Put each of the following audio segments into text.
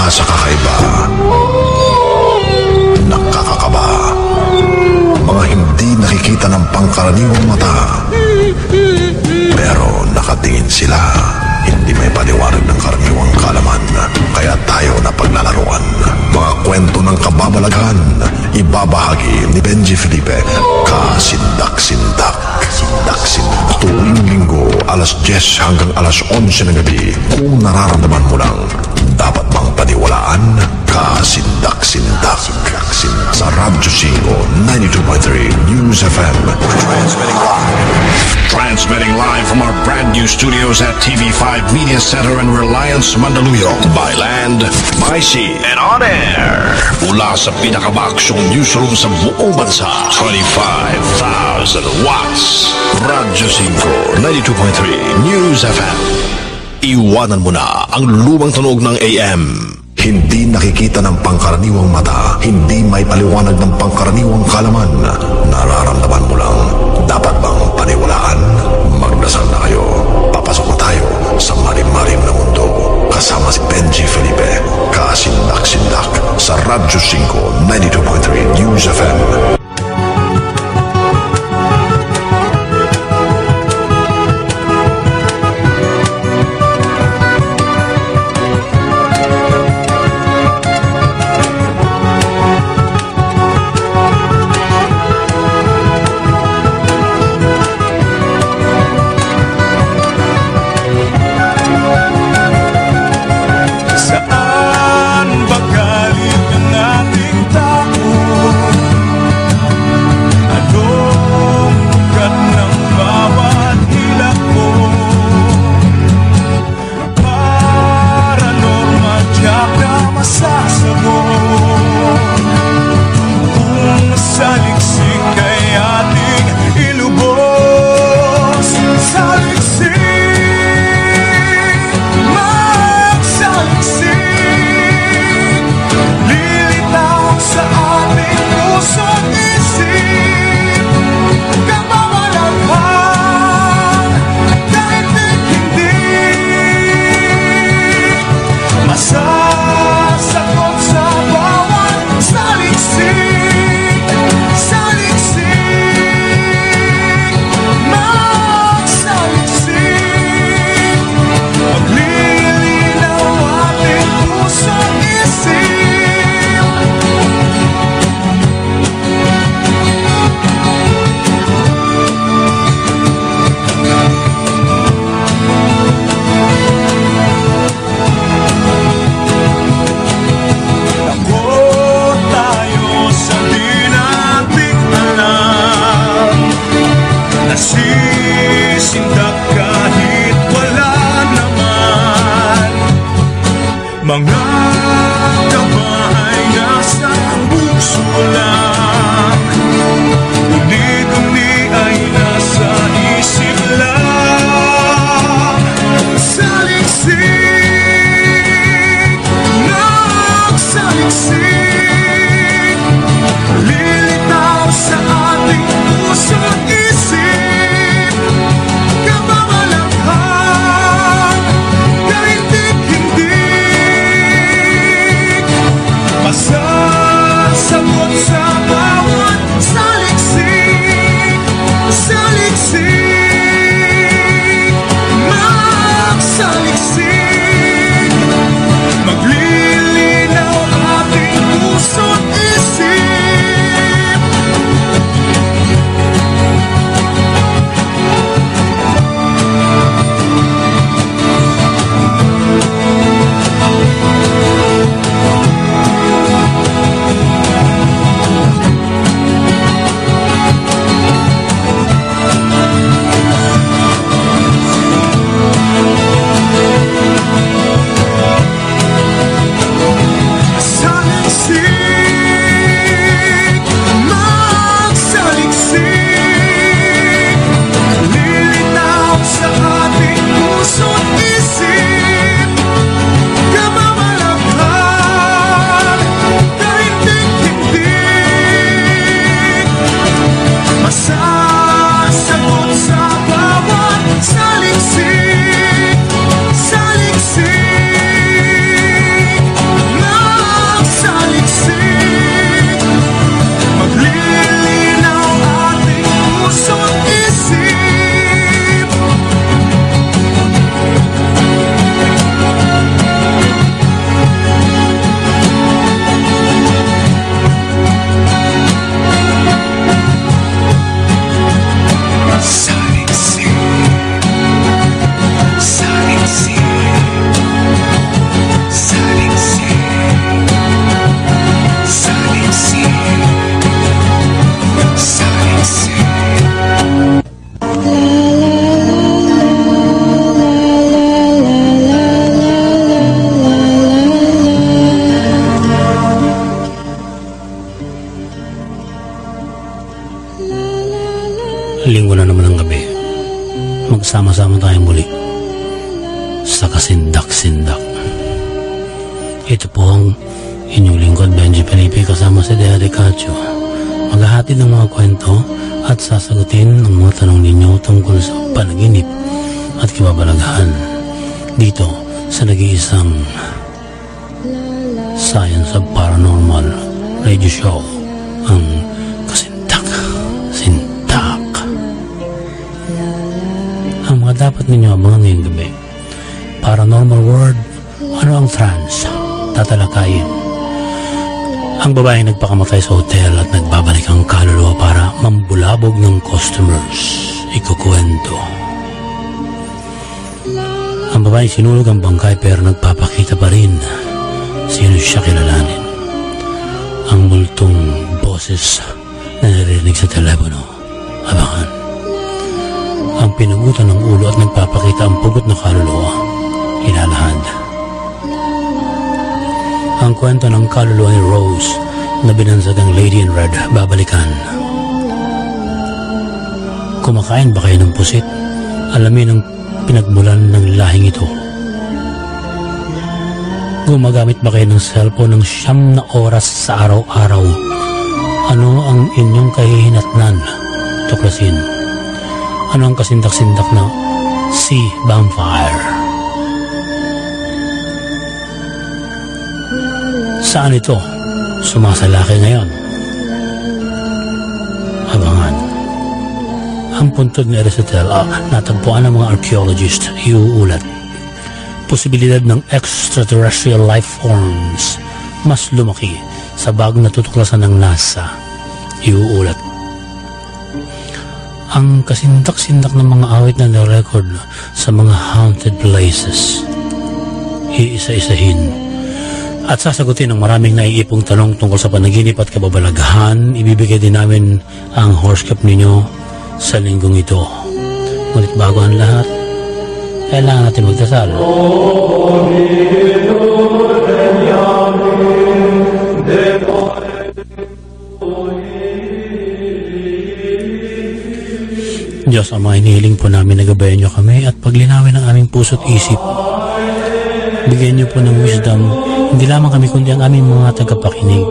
Mga sa kakaiba, nakakakaba, mga hindi nakikita ng pangkaraniwang mata, pero nakatingin sila. Hindi may paliwanag ng karaniwang kaalaman, kaya tayo na paglalaruan. Mga kwento ng kababalaghan, ibabahagi ni Benji Felipe. Kasindak-sindak. Sindak-sindak. Tuwing linggo, alas 10 hanggang alas 11 ng gabi. Kung nararamdaman mo lang, dapat bang paniwalaan? Kasindak-sindak. Sa Radyo 5, 92.3 News FM. Transmitting live from our brand new studios at TV5 Media Center and Reliance Mandaluyong. By land, by sea, and on air. Mula sa pinakabaksyong newsroom sa buong bansa. 25,000 watts. Radyo 5, 92.3 News FM. Iwanan mo na ang lumang tunog ng AM. Hindi nakikita ng pangkaraniwang mata, hindi may paliwanag ng pangkaraniwang kalaman. Nararamdaman mo lang, dapat bang paniwalaan? Magdasal na kayo. Papasok na tayo sa malim-malim na mundo. Kasama si Benji Felipe. Kasindak-sindak sa Radyo 5, 92.3 News FM. Sa Magsama-sama tayong muli sa Kasindak-Sindak. Ito po ang inyong lingkod, Benji Felipe, kasama si Dea De Cacho. Maghahatid ng mga kwento at sasagutin ang mga tanong ninyo tungkol sa panaginip at kababalaghan dito sa nag-iisang Science of Paranormal Radio Show, ang Kasindak-Sindak. Ang mga dapat ninyo abangan ngayong gabi: paranormal world, ano ang trance, tatalakayin ang babaeng nagpakamatay sa hotel at nagbabalik ang kaluluwa para mambulabog ng customers, ikukwento. Ang babaeng sinulog ang bangkay pero nagpapakita pa rin sino siya kilalanin. Ang multong boses na narinig sa telepono, abangan. Ang pinugutan ng ulo at nagpapakita ang pugot na kaluluwa, ilalahad. Ang kwento ng kaluluwa ni Rose na binansagang Lady in Red, babalikan. Kumakain ba kayo ng pusit? Alamin ang pinagmulan ng lahing ito. Gumagamit ba kayo ng cellphone ng 9 na oras sa araw-araw? Ano ang inyong kahihinatnan? Tuklasin. Ano ang kasindak-sindak na sea vampire? Saan ito sumasalaki ngayon? Abangan. Ang puntod ni Aristotle, natagpuan ng mga archaeologist, iuulat. Posibilidad ng extraterrestrial life forms mas lumaki sa bagong natutuklasan ng NASA, iuulat. Ang kasindak-sindak ng mga awit na na-record sa mga haunted places, iisa-isahin at sasagutin ang maraming naiipong tanong tungkol sa panaginip at kababalaghan. Ibibigay din namin ang horoscope ninyo sa linggong ito. Ngunit bago ang lahat, kailangan natin magdasal. Diyos, ang mga hinihiling po namin, nagabayan niyo kami at paglinawin ang aming puso't isip. Bigyan niyo po ng wisdom, hindi lamang kami kundi ang aming mga tagapakinig.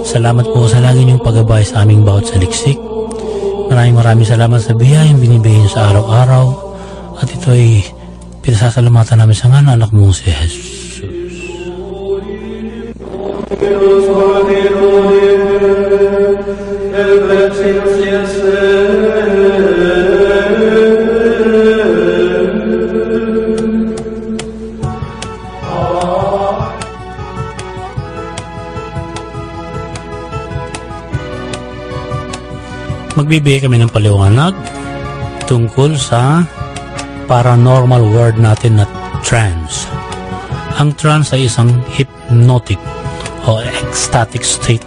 Salamat po sa lagi niyong paggabay sa aming bawat saliksik. Maraming salamat sa biyayang binibigay niyo sa araw-araw. At ito ay pinasasalamatan namin sa ngalan ng anak mong si Jesus. Magbibigay kami ng paliwanag tungkol sa paranormal word natin na trance. Ang trance ay isang hypnotic o ecstatic state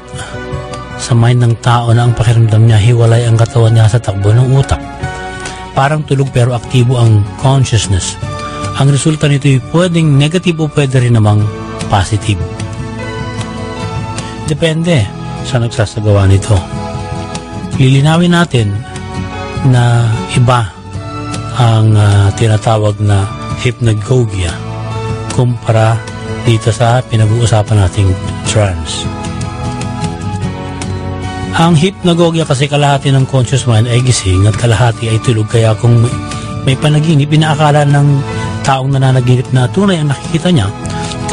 sa mind ng tao na ang pakiramdam niya hiwalay ang katawan niya sa takbo ng utak. Parang tulog pero aktibo ang consciousness. Ang resulta nito ay pwedeng negative o pwede rin namang positive. Depende sa nagsasagawa nito. Lilinawin natin na iba ang tinatawag na hypnagogia kumpara dito sa pinag-uusapan nating trance. Ang hypnagogia kasi kalahati ng conscious mind ay gising at kalahati ay tulog, kaya kung may panaginip, inaakala ng taong nananaginip na tunay ang nakikita niya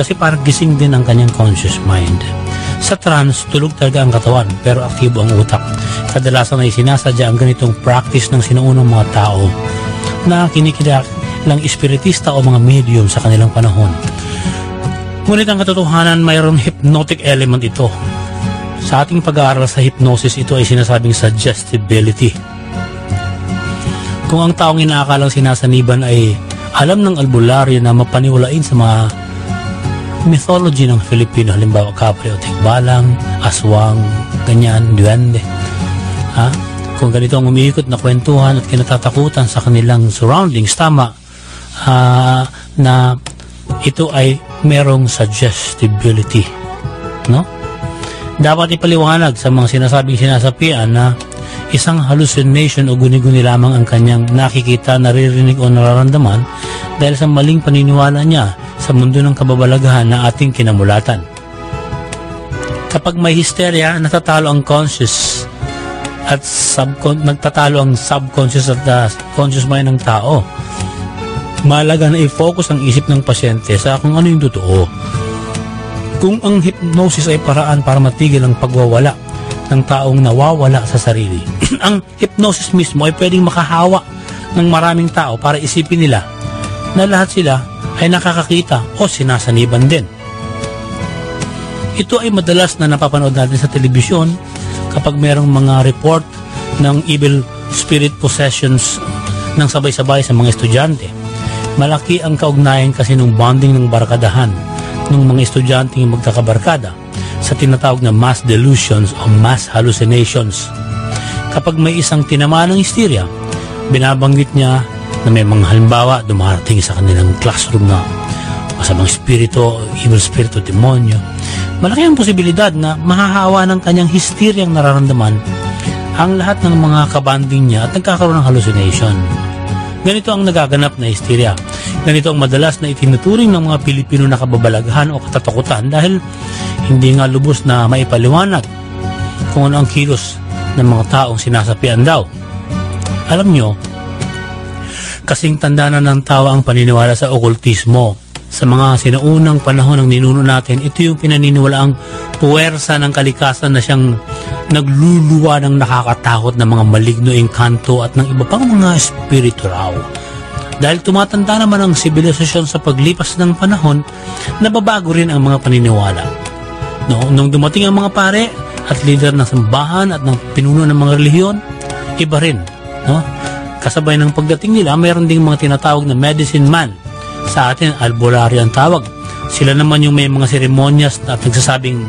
kasi parang gising din ang kanyang conscious mind. Sa trance, tulog talaga ang katawan pero aktibo ang utak. Kadalasan ay sinasadya ang ganitong practice ng sinuunang mga tao na kinikilalang espiritista o mga medium sa kanilang panahon. Ngunit ang katotohanan, mayroong hypnotic element ito. Sa ating pag-aaral sa hypnosis, ito ay sinasabing suggestibility. Kung ang taong inaakalang sinasaniban ay alam ng albularyo na mapaniwalain sa mga mythology ng Filipino, halimbawa kapre o tikbalang, aswang, ganyan, duwende, kung ganito ang umiikot na kwentuhan at kinatatakutan sa kanilang surroundings, tama na ito ay merong suggestibility, no? Dapat ipaliwanag sa mga sinasabing sinasapian na isang hallucination o guni-guni lamang ang kanyang nakikita, naririnig o nararamdaman dahil sa maling paniniwala niya sa mundo ng kababalaghan na ating kinamulatan. Kapag may hysteria, natatalo ang conscious at nagtatalo ang subconscious at conscious mind ng tao. Mahalaga na i-focus ang isip ng pasyente sa kung ano yung totoo. Kung ang hypnosis ay paraan para matigil ang pagwawala ng taong nawawala sa sarili, ang hypnosis mismo ay pwedeng makahawa ng maraming tao para isipin nila na lahat sila ay nakakakita o sinasaniban din. Ito ay madalas na napapanood natin sa telebisyon kapag mayroong mga report ng evil spirit possessions ng sabay-sabay sa mga estudyante. Malaki ang kaugnayan kasi ng bonding ng barkadahan ng mga estudyante yung magkakabarkada sa tinatawag na mass delusions o mass hallucinations. Kapag may isang tinamaan ng hysteria, binabanggit niya na may mga halimbawa dumarating sa kanilang classroom na masamang spirito, evil spirito, demonyo. Malaki ang posibilidad na mahahawa ng kanyang hysteria ang nararamdaman ang lahat ng mga kabanding niya at nagkakaroon ng hallucination. Ganito ang nagaganap na hysteria. Ganito ang madalas na itinuturing ng mga Pilipino na kababalaghan o katatakutan dahil hindi nga lubos na maipaliwanag kung ano ang kilos ng mga taong sinasapian daw. Alam nyo, kasing tanda na ng tao ang paniniwala sa okultismo. Sa mga sinaunang panahon ng ninuno natin, ito yung pinaniniwalaang puwersa ng kalikasan na siyang nagluluwa ng nakakatakot na mga maligno engkanto at ng iba pang mga espiritu raw. Dahil tumatanda naman ang sibilisasyon sa paglipas ng panahon, nababago rin ang mga paniniwala. Nung dumating ang mga pare at leader ng sambahan at ng pinuno ng mga relihiyon, iba rin. Kasabay ng pagdating nila, mayroon ding mga tinatawag na medicine man. Sa atin, albularyo ang tawag. Sila naman yung may mga seremonyas at nagsasabing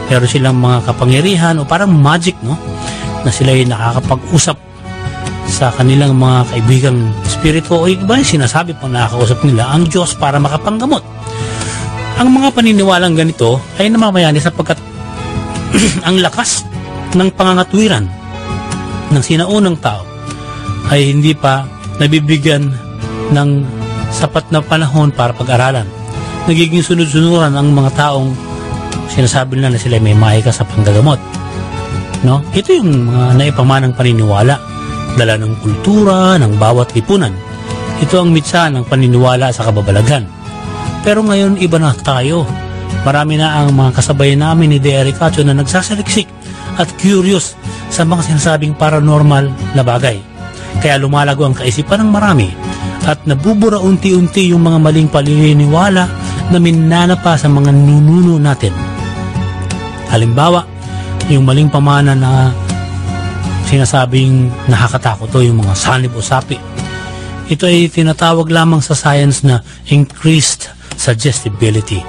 meron silang mga kapangyarihan o parang magic, na sila ay nakakapag-usap sa kanilang mga kaibigang spirito o iba yung sinasabi pang nakakausap nila ang Diyos para makapanggamot. Ang mga paniniwalang ganito ay namamayani sapagkat ang lakas ng pangangatwiran ng sinaunang tao ay hindi pa nabibigyan ng sapat na panahon para pag-aralan. Nagiging sunod-sunuran ang mga taong sinasabi nila na sila may mahika sa panggagamot. Ito yung mga naipamanang paniniwala, dala ng kultura ng bawat lipunan. Ito ang mitsa ng paniniwala sa kababalaghan. Pero ngayon iba na tayo. Marami na ang mga kasabay namin ni De Ericacho na nagsasaliksik at curious sa mga sinasabing paranormal na bagay. Kaya lumalago ang kaisipan ng marami at nabubura unti-unti yung mga maling paniniwala na minanapa sa mga nununo natin. Halimbawa, yung maling pamana na sinasabing nakakatakot o yung mga sanib o sapi. Ito ay tinatawag lamang sa science na increased suggestibility.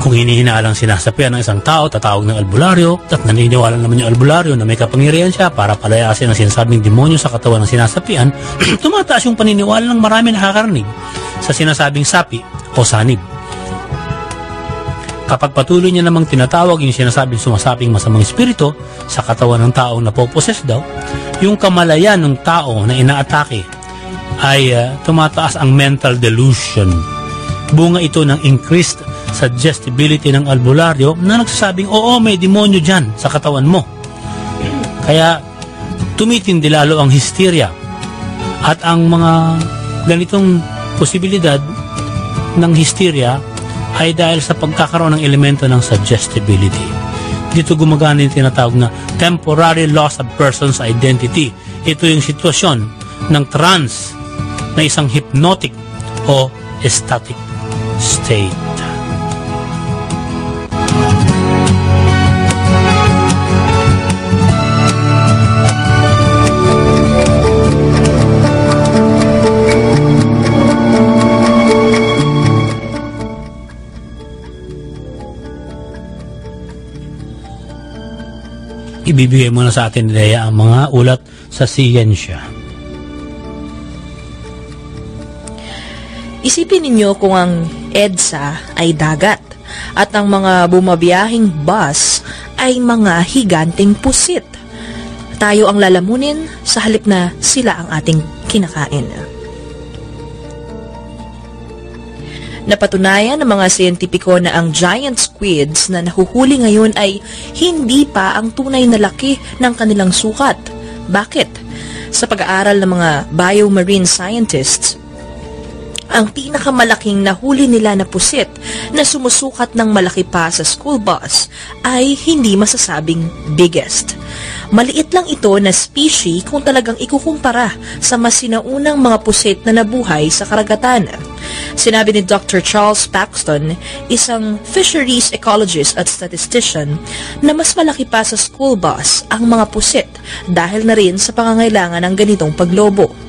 Kung hinihinalang sinasapian ng isang tao, tatawag ng albularyo at naniniwala naman yung albularyo na may kapangyarihan siya para palayasin ang sinasabing demonyo sa katawan ng sinasapian, tumataas yung paniniwala ng marami nakakarinig sa sinasabing sapi o sanib. Kapag patuloy niya namang tinatawag yung sinasabing sumasaping masamang espiritu sa katawan ng taong napoposes daw, yung kamalayan ng tao na inaatake ay tumataas ang mental delusion. Bunga ito ng increased suggestibility ng albularyo na nagsasabing, oo, may demonyo dyan sa katawan mo. Kaya tumitindi lalo ang hysteria at ang mga ganitong posibilidad ng hysteria ay dahil sa pagkakaroon ng elemento ng suggestibility. Dito gumagana yung tinatawag na temporary loss of person's identity. Ito yung sitwasyon ng trance na isang hypnotic o ecstatic state. Ibibigay mo na sa atin nila ang mga ulat sa siyensya. Isipin ninyo kung ang EDSA ay dagat at ang mga bumabiyahing bus ay mga higanteng pusit. tayo ang lalamunin sa halip na sila ang ating kinakain. Napatunayan ng mga siyentipiko na ang giant squids na nahuhuli ngayon ay hindi pa ang tunay na laki ng kanilang sukat. Bakit? Sa pag-aaral ng mga biomarine scientists, ang pinakamalaking nahuli nila na pusit na sumusukat ng malaki pa sa school bus ay hindi masasabing biggest. Maliit lang ito na species kung talagang ikukumpara sa mas sinaunang mga pusit na nabuhay sa karagatan. Sinabi ni Dr. Charles Paxton, isang fisheries ecologist at statistician, na mas malaki pa sa school bus ang mga pusit dahil na rin sa pangangailangan ng ganitong paglobo.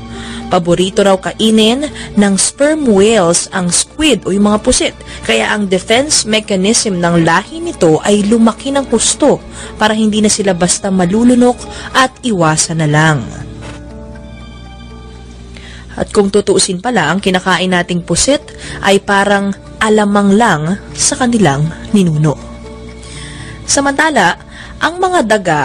Paborito raw kainin ng sperm whales ang squid o yung mga pusit, kaya ang defense mechanism ng lahi nito ay lumaki ng husto para hindi na sila basta malulunok at iwasan na lang. At kung tutuusin pala, ang kinakain nating pusit ay parang alamang lang sa kanilang ninuno. Samantala, ang mga daga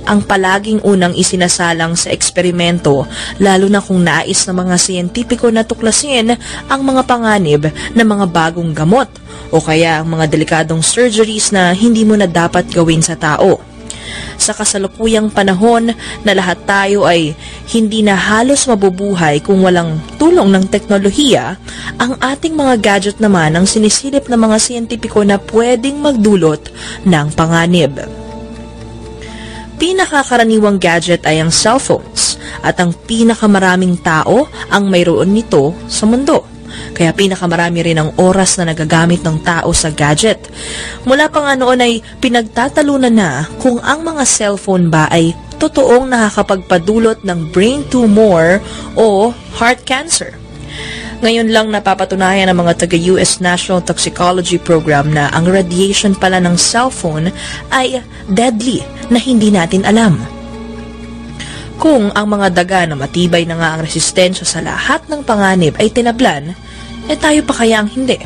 ang palaging unang isinasalang sa eksperimento, lalo na kung nais ng mga siyentipiko na tuklasin ang mga panganib ng mga bagong gamot o kaya ang mga delikadong surgeries na hindi mo na dapat gawin sa tao. Sa kasalukuyang panahon na lahat tayo ay hindi na halos mabubuhay kung walang tulong ng teknolohiya, ang ating mga gadget naman ang sinisilip ng mga siyentipiko na pwedeng magdulot ng panganib. Pinakakaraniwang gadget ay ang cellphones at ang pinakamaraming tao ang mayroon nito sa mundo. Kaya pinakamarami rin ang oras na nagagamit ng tao sa gadget. Mula pa nga noon ay pinagtatalunan na kung ang mga cellphone ba ay totoong nakakapagpadulot ng brain tumor o heart cancer. Ngayon lang napapatunayan ng mga taga-US National Toxicology Program na ang radiation pala ng cellphone ay deadly na hindi natin alam. Kung ang mga daga na matibay na nga ang resistensya sa lahat ng panganib ay tinablan, tayo pa kaya ang hindi?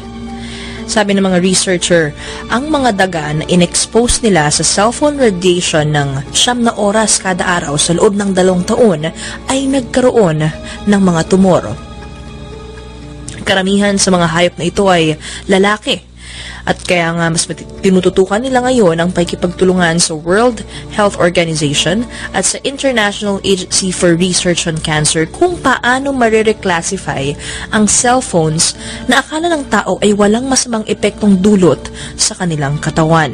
Sabi ng mga researcher, ang mga daga na in-expose nila sa cellphone radiation ng 9 na oras kada araw sa loob ng 2 taon ay nagkaroon ng mga tumor. Karamihan sa mga hayop na ito ay lalaki. At kaya nga mas tinututukan nila ngayon ang pakikipagtulungan sa World Health Organization at sa International Agency for Research on Cancer kung paano marireclassify ang cellphones na akala ng tao ay walang masamang epektong dulot sa kanilang katawan.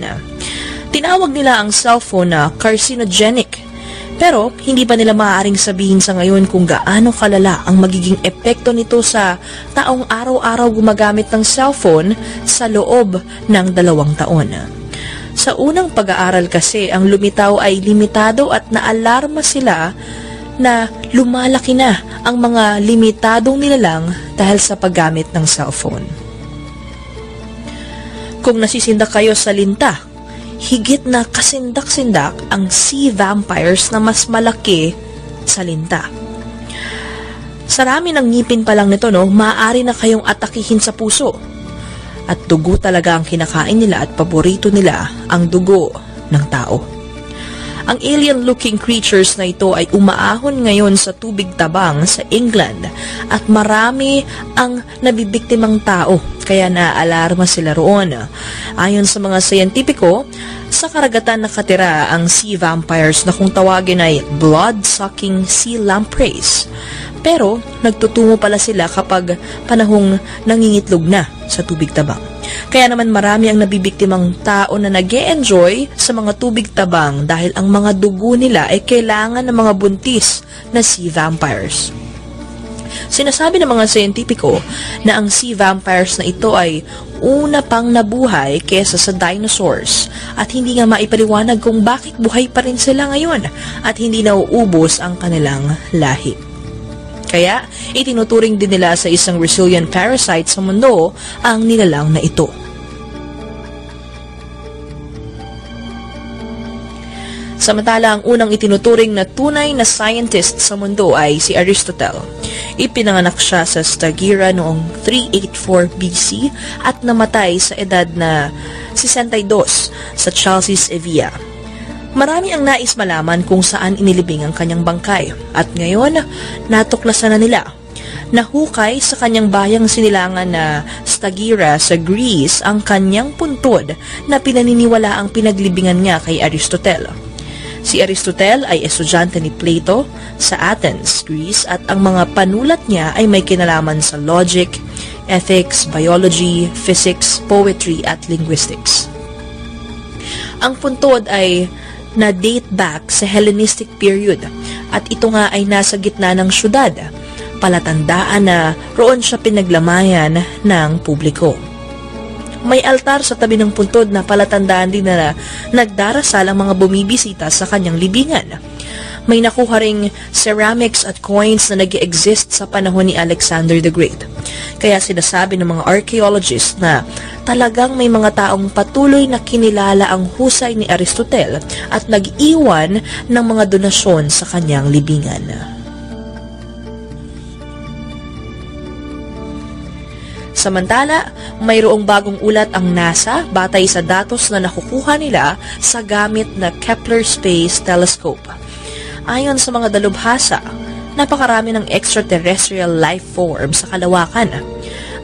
Tinawag nila ang cellphone na carcinogenic. Pero, hindi pa nila maaaring sabihin sa ngayon kung gaano kalala ang magiging epekto nito sa taong araw-araw gumagamit ng cellphone sa loob ng 2 taon. Sa unang pag-aaral kasi, ang lumitaw ay limitado at naalarma sila na lumalaki na ang mga limitadong nilalang dahil sa paggamit ng cellphone. Kung nasisindak kayo sa linta, higit na kasindak-sindak ang sea vampires na mas malaki sa linta. Sa rami ng ngipin pa lang nito, maaari na kayong atakihin sa puso. At dugo talaga ang kinakain nila at paborito nila ang dugo ng tao. Ang alien-looking creatures na ito ay umaahon ngayon sa tubig tabang sa England at marami ang nabibiktimang tao kaya naaalarma sila roon. Ayon sa mga siyentipiko, sa karagatan nakatira ang sea vampires na kung tawagin ay blood-sucking sea lampreys. Pero nagtutungo pala sila kapag panahong nangingitlog na sa tubig tabang. Kaya naman marami ang nabibiktimang tao na nag-e-enjoy sa mga tubig tabang dahil ang mga dugo nila ay kailangan ng mga buntis na sea vampires. Sinasabi ng mga siyentipiko na ang sea vampires na ito ay una pang nabuhay kesa sa dinosaurs at hindi nga maipaliwanag kung bakit buhay pa rin sila ngayon at hindi nauubos ang kanilang lahi. Kaya, itinuturing din nila sa isang resilient parasite sa mundo ang nilalang na ito. Samantala, ang unang itinuturing na tunay na scientist sa mundo ay si Aristotle. Ipinanganak siya sa Stagira noong 384 BC at namatay sa edad na 62 sa Chelsea, Sevilla. Marami ang nais malaman kung saan inilibing ang kanyang bangkay at ngayon natuklasan na nila. Nahukay sa kanyang bayang sinilangan na Stagira sa Greece ang kanyang puntod na pinaniniwala ang pinaglibingan niya kay Aristotle. Si Aristotle ay estudyante ni Plato sa Athens, Greece at ang mga panulat niya ay may kinalaman sa logic, ethics, biology, physics, poetry at linguistics. Ang puntod ay na-date back sa Hellenistic period at ito nga ay nasa gitna ng syudad, palatandaan na roon siya pinaglamayan ng publiko. May altar sa tabi ng puntod na palatandaan din na nagdarasal ang mga bumibisita sa kanyang libingan. May nakuha ring ceramics at coins na nag-exist sa panahon ni Alexander the Great. Kaya sinasabi ng mga archaeologists na talagang may mga taong patuloy na kinilala ang husay ni Aristotle at nag-iwan ng mga donasyon sa kanyang libingan. Samantala, mayroong bagong ulat ang NASA batay sa datos na nakukuha nila sa gamit na Kepler Space Telescope. Ayon sa mga dalubhasa, napakarami ng extraterrestrial life form sa kalawakan.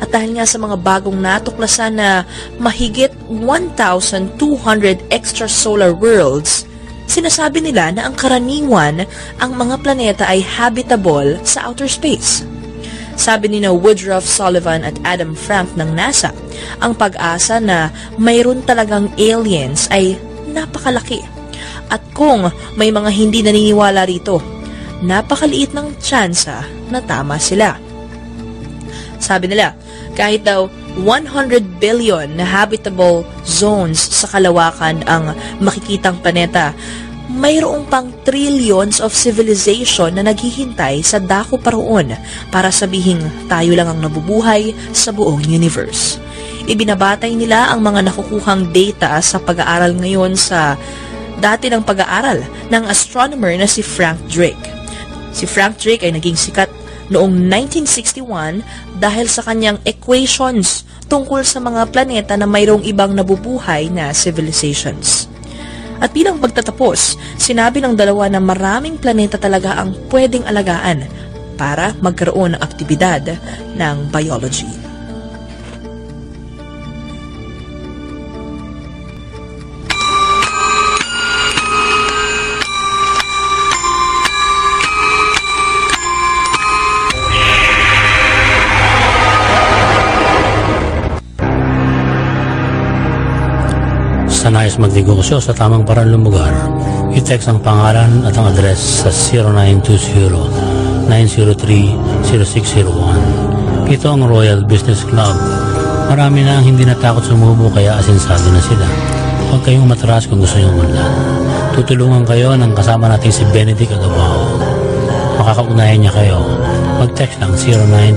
At dahil nga sa mga bagong natuklasan na mahigit 1,200 extrasolar worlds, sinasabi nila na ang karaniwan ang mga planeta ay habitable sa outer space. Sabi ni Woodruff Sullivan at Adam Frank ng NASA, ang pag-asa na mayroon talagang aliens ay napakalaki. At kung may mga hindi naniniwala rito, napakaliit ng tsansa na tama sila. Sabi nila, kahit daw 100 billion na habitable zones sa kalawakan ang makikitang planeta, mayroong pang trillions of civilization na naghihintay sa dako pa roon para sabihing tayo lang ang nabubuhay sa buong universe. Ibinabatay nila ang mga nakukuhang data sa pag-aaral ngayon sa dati ng pag-aaral ng astronomer na si Frank Drake. Si Frank Drake ay naging sikat noong 1961 dahil sa kanyang equations tungkol sa mga planeta na mayroong ibang nabubuhay na civilizations. At bilang pagtatapos, sinabi ng dalawa na maraming planeta talaga ang pwedeng alagaan para magkaroon ng aktibidad ng biology. Sa nais magnegosyo sa tamang paraan lumugar, i-text ang pangalan at ang address sa 0920-903-0601. Ito ang Royal Business Club. Marami na ang hindi natakot sumubo kaya asinsado na sila. Huwag kayong matras kung gusto nyo umunlad. Tutulungan kayo ng kasama nating si Benedict Agabao. Makakaugnayan niya kayo. Mag-text lang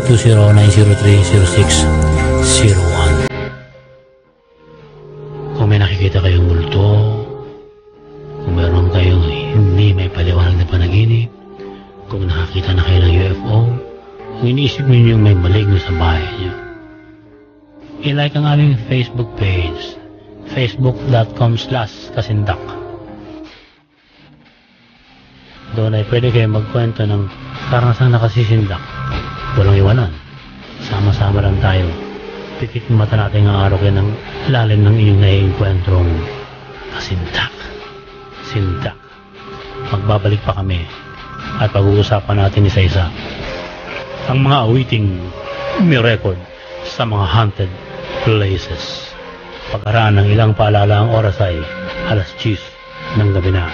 0920-903-0601. Kung may nakikita kayong multo, kung meron kayong hindi may paliwanag na panaginip, kung nakakita na kayo ng UFO, kung iniisip niyo may maligno sa bahay niyo, i-like ang aming Facebook page, facebook.com/kasindak. Doon ay pwede kayo magkwento ng karanasang nakasisindak. Walang iwanan. Sama-sama lang tayo. Pikit mata natin ang araw kayo ng lalim ng inyong naiengkwentrong kasindak. Sindak. Magbabalik pa kami at pag-uusapan natin isa-isa ang mga awiting may record sa mga haunted places. Pag-araan ng ilang paalala ang oras ay 10:00 ng gabi na.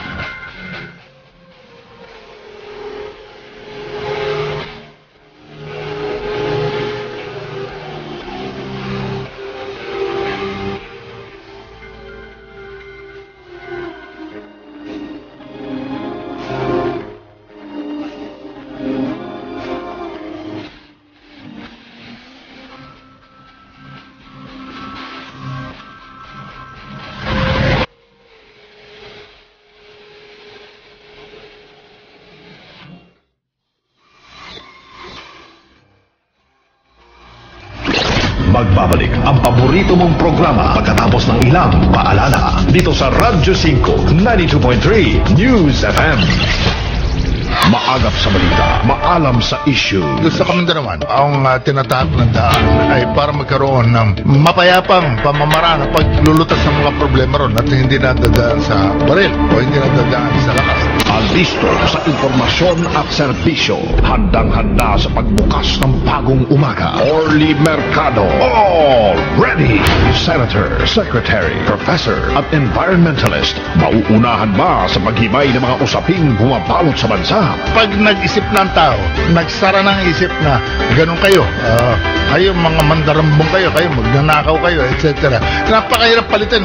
Nagbabalik ang paborito mong programa pagkatapos ng ilang paalala dito sa Radyo 5 92.3 News FM. Maagap sa balita, maalam sa issue. Gusto kami naman, ang tinatahak ng daan ay para magkaroon ng mapayapang pamamaraan at paglulutas ng mga problema ron at hindi nadadaan sa baril o hindi nadadaan sa lakas. Alisto sa impormasyon at serbisyo. Handang-handa sa pagbukas ng bagong umaga. Orly Mercado. All ready. Senator, Secretary, Professor at Environmentalist. Mauunahan ba sa paghimay ng mga usaping bumabalot sa bansa? Pag nag-isip ng tao, nagsara ng isip na ganun kayo, kayo mga mandarambong kayo magnanakaw kayo, etc. Napakahirap palitan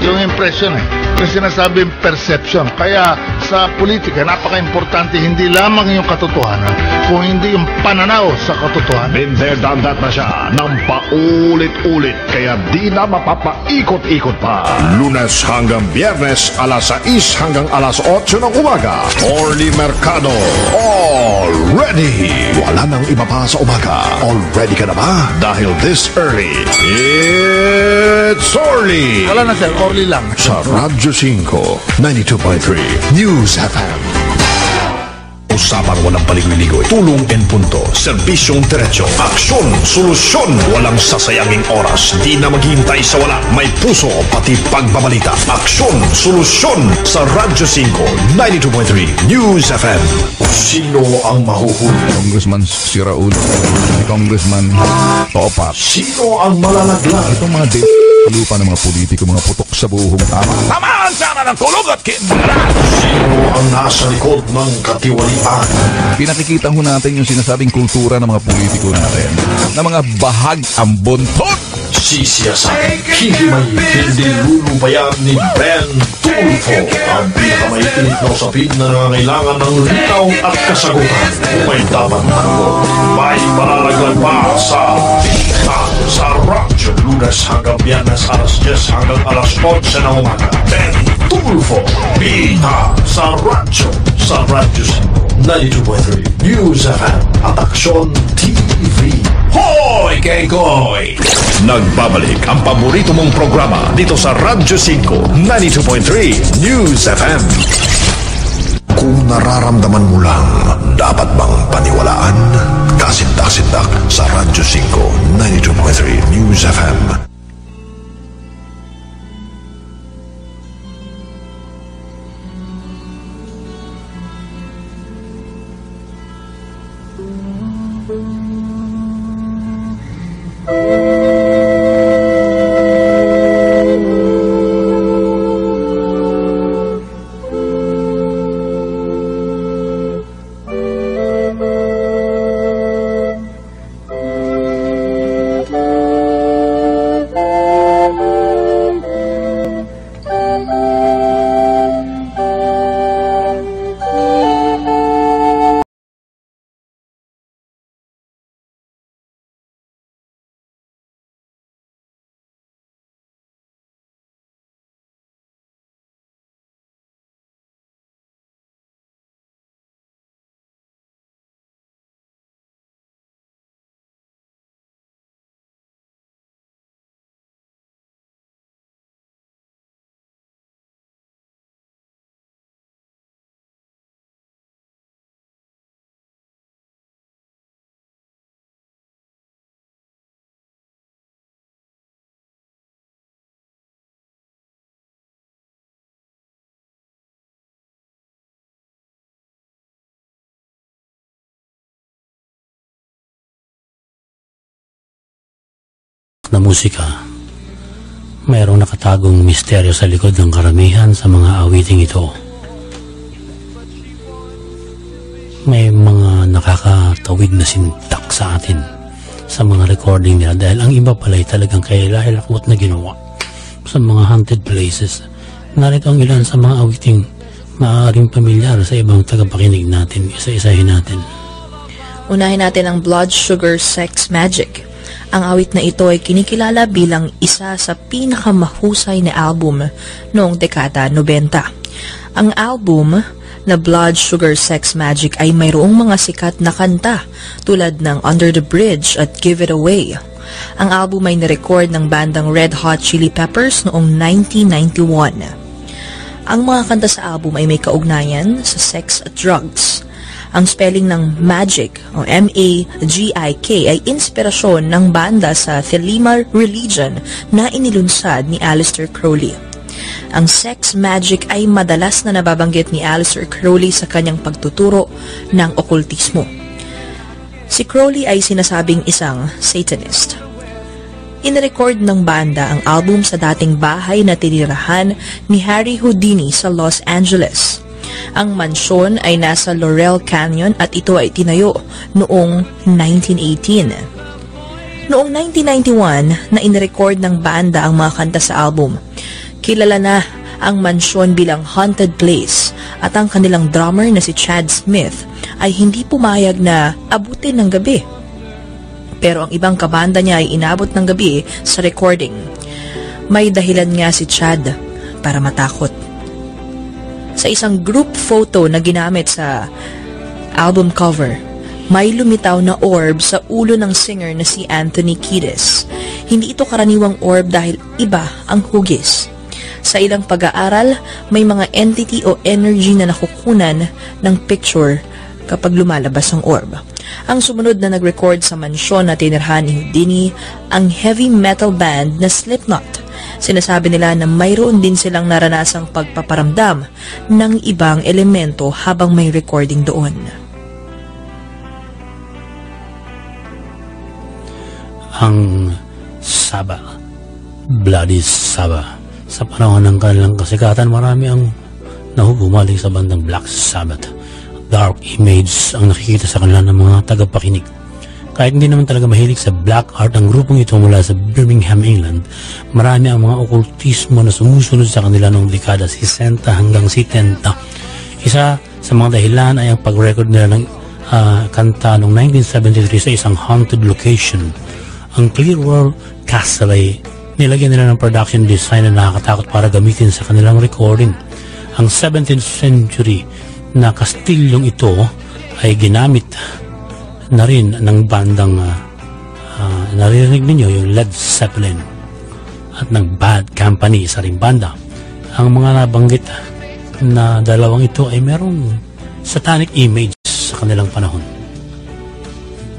yung impression yung sinasabing perception. Kaya sa politika, napaka-importante hindi lamang yung katotohanan, kung hindi yung pananaw sa katotohanan. Been there, done that na siya ng paulit-ulit, kaya di na mapapaikot-ikot pa. Lunes hanggang Biyernes, alas 6 hanggang alas 8 ng umaga. Orly Mercado, all ready. Wala nang iba pa sa umaga. All ready ka na ba? Dahil this early, it's Orly. Wala na sir, Orly lang. Sa Radyo 5, 92.3 News FM. Usapang walang paligwiligoy, tulong en punto, serbisyong diretso, aksyon, solusyon, walang sasayanging oras, di na maghihintay sa wala, may puso, pati pagbabalita, aksyon, solusyon, sa Radyo 5, 92.3 News FM. Sino ang mahuhuli? Congressman Siraul, Congressman Topa. Sino ang malalaglag? Itong mga lupa ng mga politiko, mga putok sa buhong tama. Tamaan sana ng kulog at kidlat! Sino ang nasa likod ng katiwalian? Pinakikita ho natin yung sinasabing kultura ng mga politiko natin, na mga bahag ang buntot. Sisiyasakin, hindi lulubayan ni Ben Tulfo ang pinakamaiinit na usapin na nangangailangan ng linaw at kasagutan. May dapat tanong, may malalaglag pa sa Radyo Lunes hanggang Biyernes alas 10 hanggang alas 11 ng umaga. Ben Tulfo, Bita sa Radyo 92.3 News FM at Aksyon TV. Hoy, Kekoy! Nagbabalik ang paborito mong programa dito sa Radyo 5 92.3 News FM. Kung nararamdaman mo lang, dapat bang paniwalaan? Kasindak-sindak sa Radyo 5 92.3 News FM. Na musika, mayroong nakatagong misteryo sa likod ng karamihan sa mga awiting ito. May mga nakakatawid na sintak sa atin sa mga recording nila dahil ang iba pala'y talagang kailahilakot na ginawa sa mga haunted places. Narito ang ilan sa mga awiting maaaring pamilyar sa ibang tagapakinig natin. Isa-isahin natin. Unahin natin ang Blood Sugar Sex Magic. Ang awit na ito ay kinikilala bilang isa sa pinakamahusay na album noong dekada 90. Ang album na Blood Sugar Sex Magic ay mayroong mga sikat na kanta tulad ng Under the Bridge at Give It Away. Ang album ay nirecord ng bandang Red Hot Chili Peppers noong 1991. Ang mga kanta sa album ay may kaugnayan sa sex at drugs. Ang spelling ng Magic o M-A-G-I-K ay inspirasyon ng banda sa Thelema religion na inilunsad ni Aleister Crowley. Ang sex magic ay madalas na nababanggit ni Aleister Crowley sa kanyang pagtuturo ng okultismo. Si Crowley ay sinasabing isang Satanist. Inirecord ng banda ang album sa dating bahay na tinirahan ni Harry Houdini sa Los Angeles. Ang mansyon ay nasa Laurel Canyon at ito ay tinayo noong 1918. Noong 1991 na inirecord ng banda ang mga kanta sa album, kilala na ang mansyon bilang haunted place at ang kanilang drummer na si Chad Smith ay hindi pumayag na abutin ng gabi. Pero ang ibang kabanda niya ay inabot ng gabi sa recording. May dahilan nga si Chad para matakot. Sa isang group photo na ginamit sa album cover, may lumitaw na orb sa ulo ng singer na si Anthony Kiedis. Hindi ito karaniwang orb dahil iba ang hugis. Sa ilang pag-aaral, may mga entity o energy na nakukunan ng picture kapag lumalabas ang orb. Ang sumunod na nag-record sa mansyon na tinirhan ni Houdini, ang heavy metal band na Slipknot. Sinasabi nila na mayroon din silang naranasang pagpaparamdam ng ibang elemento habang may recording doon. Ang Saba, Bloody Saba. Sa panahon ng kanilang kasikatan, marami ang nahubumaling sa bandang Black Sabbath. Dark image ang nakikita sa kanila ng mga tagapakinig. Kahit hindi naman talaga mahilig sa black art ang grupong ito mula sa Birmingham, England, marami ang mga okultismo na sumusunod sa kanila noong dekada 60 hanggang 70. Isa sa mga dahilan ay ang pag-record nila ng kanta noong 1973 sa isang haunted location. Ang Clearwater Castle ay nilagyan nila ng production design na nakakatakot para gamitin sa kanilang recording. Ang 17th century na kastilyong ito ay ginamit na rin ng bandang naririnig ninyo yung Led Zeppelin at ng Bad Company, isa ring banda. Ang mga nabanggit na dalawang ito ay merong satanic image sa kanilang panahon.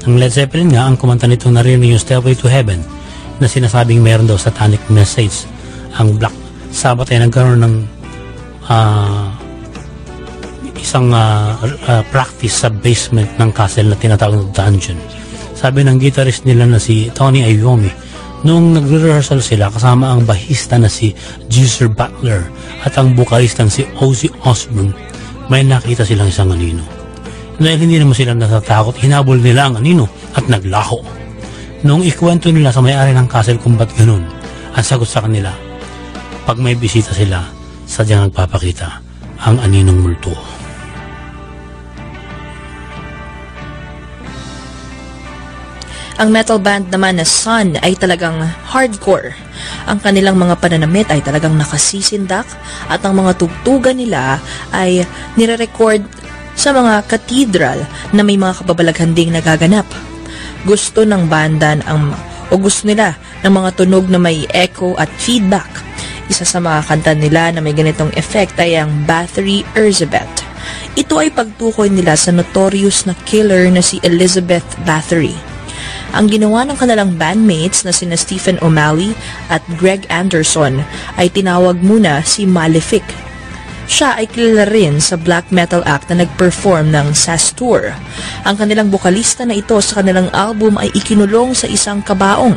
Ang Led Zeppelin nga, ang kumanta nito naririnig yung Stairway to Heaven na sinasabing meron daw satanic message. Ang Black Sabbath ay nagkaroon ng isang practice sa basement ng castle na tinatawag na dungeon. Sabi ng guitarist nila na si Tony Iommi, noong nagre-rehearsal sila kasama ang bahista na si Geezer Butler at ang bukalistang si Ozzy Osbourne, may nakita silang isang anino. Dahil hindi naman sila natatakot, hinabol nila ang anino at naglaho. Noong ikwento nila sa may-ari ng castle kung ba't ganun, ang sagot sa kanila, pag may bisita sila, sadyang nagpapakita ang aninong multo. Ang metal band naman na Sun ay talagang hardcore. Ang kanilang mga pananamit ay talagang nakasisindak at ang mga tugtugan nila ay nire-record sa mga cathedral na may mga kababalaghan ding nagaganap. Gusto ng banda gusto nila ng mga tunog na may echo at feedback. Isa sa mga kanta nila na may ganitong effect ay ang Bathory Elizabeth. Ito ay pagtukoy nila sa notorious na killer na si Elizabeth Bathory. Ang ginawa ng kanilang bandmates na sina Stephen O'Malley at Greg Anderson ay tinawag muna si Malefic. Siya ay kilala rin sa black metal act na nag-perform ng SAS Tour. Ang kanilang bokalista na ito sa kanilang album ay ikinulong sa isang kabaong.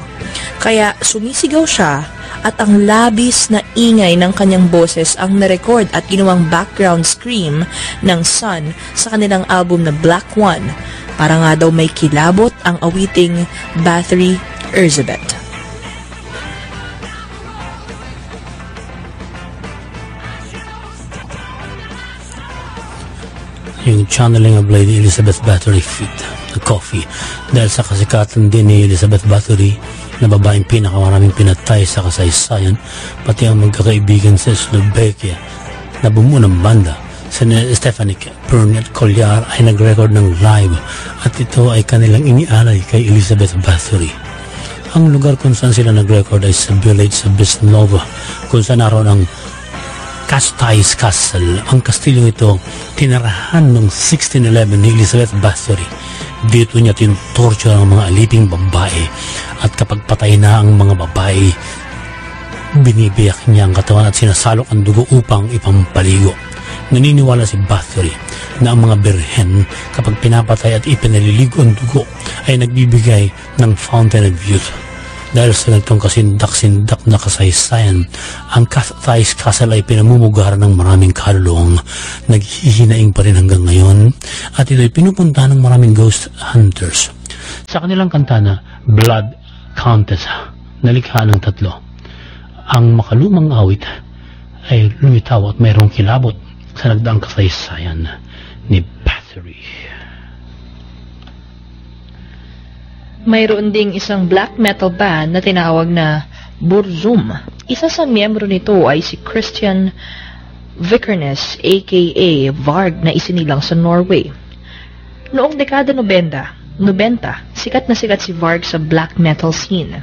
Kaya sumisigaw siya at ang labis na ingay ng kanyang boses ang narecord at ginawang background scream ng Sun sa kanilang album na Black One. Para nga daw may kilabot ang awiting Bathory Elizabeth. Yung channeling of Lady Elizabeth Bathory feat, the coffee. Dahil sa kasikatan din ni Elizabeth Bathory, na babaeng pinakamaraming pinatay sa kasaysayan, pati ang magkakaibigan sa Slovakia na bumuo ng banda, si Stephanie Burnett Colliar ay nag-record ng live at ito ay kanilang inialay kay Elizabeth Bathory. Ang lugar kung saan sila nag-record ay sa village sa Bisnova, kung saan naroon ang Castais Castle. Ang kastilyong ito, tinarahan noong 1611 ni Elizabeth Bathory. Dito niya tinutorture ang mga aliping babae, at kapag patay na ang mga babae, binibiyak niya ang katawan at sinasalok ang dugo upang ipampaligo. Naniniwala si Bathory na ang mga birhen, kapag pinapatay at ipinaliligo ang dugo, ay nagbibigay ng fountain of youth. Dahil sa nagtong kasindak-sindak na kasaysayan, ang Castais Castle ay pinamumugaran ng maraming kaluluwang naghihinaing pa rin hanggang ngayon, at ito ay pinupunta ng maraming ghost hunters. Sa kanilang kanta na Blood Countess, nalikha ng 3, ang makalumang awit ay lumitaw at mayroong kilabot sa nagdaang kasaysayan ni Bathory. Mayroon ding isang black metal band na tinawag na Burzum. Isa sa miyembro nito ay si Christian Vikernes aka Varg na isinilang sa Norway. Noong dekada 90, sikat na sikat si Varg sa black metal scene.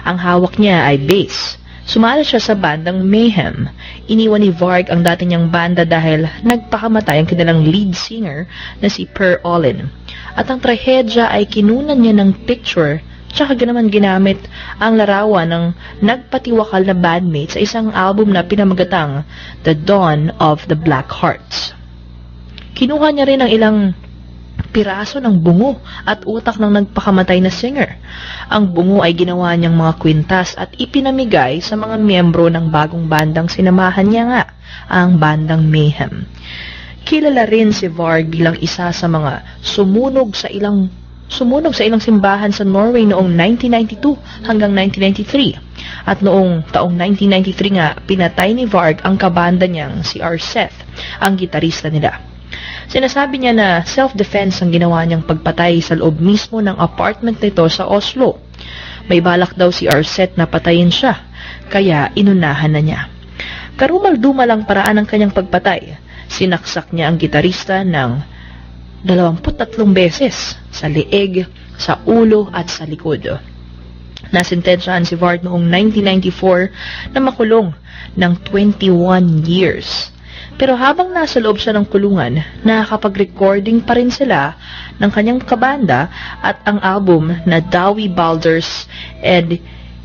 Ang hawak niya ay bass. Sumali siya sa bandang Mayhem. Iniwan ni Varg ang dati niyang banda dahil nagpakamatay ang kanilang lead singer na si Per Olin. At ang trahedya ay kinunan niya ng picture, tsaka naman ginamit ang larawan ng nagpatiwakal na bandmate sa isang album na pinamagatang The Dawn of the Black Hearts. Kinuha niya rin ang ilang piraso ng bungo at utak ng nagpakamatay na singer. Ang bungo ay ginawa niyang mga kwintas at ipinamigay sa mga miyembro ng bagong bandang sinamahan niya nga, ang bandang Mayhem. Kilala rin si Varg bilang isa sa mga sumunog sa ilang simbahan sa Norway noong 1992 hanggang 1993. At noong taong 1993 nga, pinatay ni Varg ang kabanda niyang si Arseth, ang gitarista nila. Sinasabi niya na self-defense ang ginawa niyang pagpatay sa loob mismo ng apartment nito sa Oslo. May balak daw si Arseth na patayin siya, kaya inunahan na niya. Karumal-dumal ang paraan ng kanyang pagpatay. Sinaksak niya ang gitarista ng 23 beses sa leeg, sa ulo at sa likod. Nasintensyahan si Varg noong 1994 na makulong ng 21 years. Pero habang nasa loob siya ng kulungan, nakakapag-recording pa rin sila ng kanyang kabanda at ang album na Dawi Balders and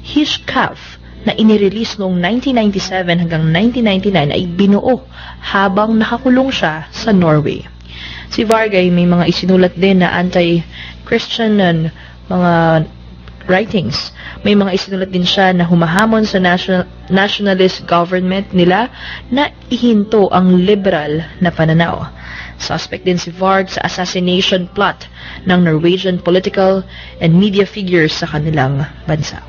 Hishkav na inirelease noong 1997 hanggang 1999 ay binuo habang nakakulong siya sa Norway. Si Varg ay may mga isinulat din na anti-Christian mga writings. May mga isinulat din siya na humahamon sa nationalist government nila na ihinto ang liberal na pananaw. Suspect din si Varg sa assassination plot ng Norwegian political and media figures sa kanilang bansa.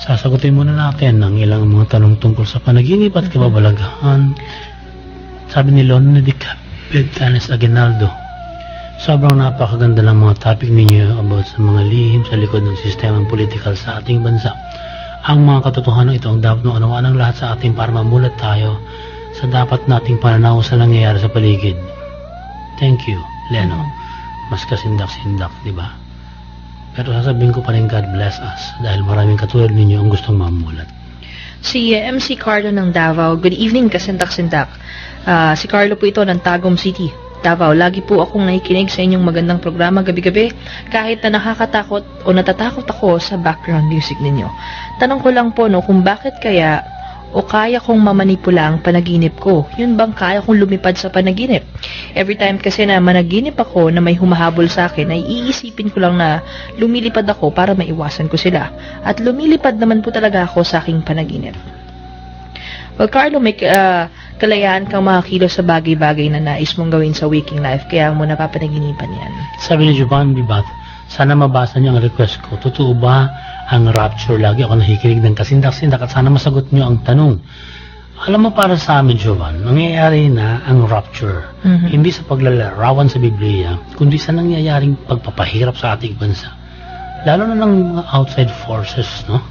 Sasagutin muna natin ang ilang mga tanong tungkol sa panaginip at kababalaghan. Sabi ni Leonardic Betanes Aguinaldo, sobrang napakaganda ng mga topic ninyo about sa mga lihim sa likod ng sistemang politikal sa ating bansa. Ang mga katotohanan ito ang dapat na unawaan ng lahat sa atin para mamulat tayo sa dapat nating pananaw sa nangyayari sa paligid. Thank you, Leno. Mas kasindak-sindak, di ba? Pero sasabihin ko pa rin, God bless us, dahil maraming katulad ninyo ang gustong mamulat. Si MC Carlo ng Davao, good evening, kasindak-sindak. Si Carlo po ito ng Tagum City, Davao. Lagi po akong nakikinig sa inyong magandang programa gabi-gabi, kahit na nakakatakot o natatakot ako sa background music ninyo. Tanong ko lang po, kung bakit kaya o kaya kong mamanipula ang panaginip ko? Yun bang kaya kong lumipad sa panaginip? Every time kasi na managinip ako na may humahabol sa akin, ay iisipin ko lang na lumilipad ako para maiwasan ko sila. At lumilipad naman po talaga ako sa aking panaginip. Well, Carlo, may kalayaan kang makakilos sa bagay-bagay na nais mong gawin sa waking life, kaya mo napapanaginipan yan. Sabi ni Jovan Bibat, sana mabasa niyo ang request ko. Totoo ba ang rapture? Lagi ako nakikinig ng kasindak-sindak at sana masagot niyo ang tanong. Alam mo, para sa amin, Jovan, nangyayari na ang rapture. Hindi sa paglalarawan sa Biblia, kundi sa nangyayaring pagpapahirap sa ating bansa. Lalo na ng mga outside forces, no?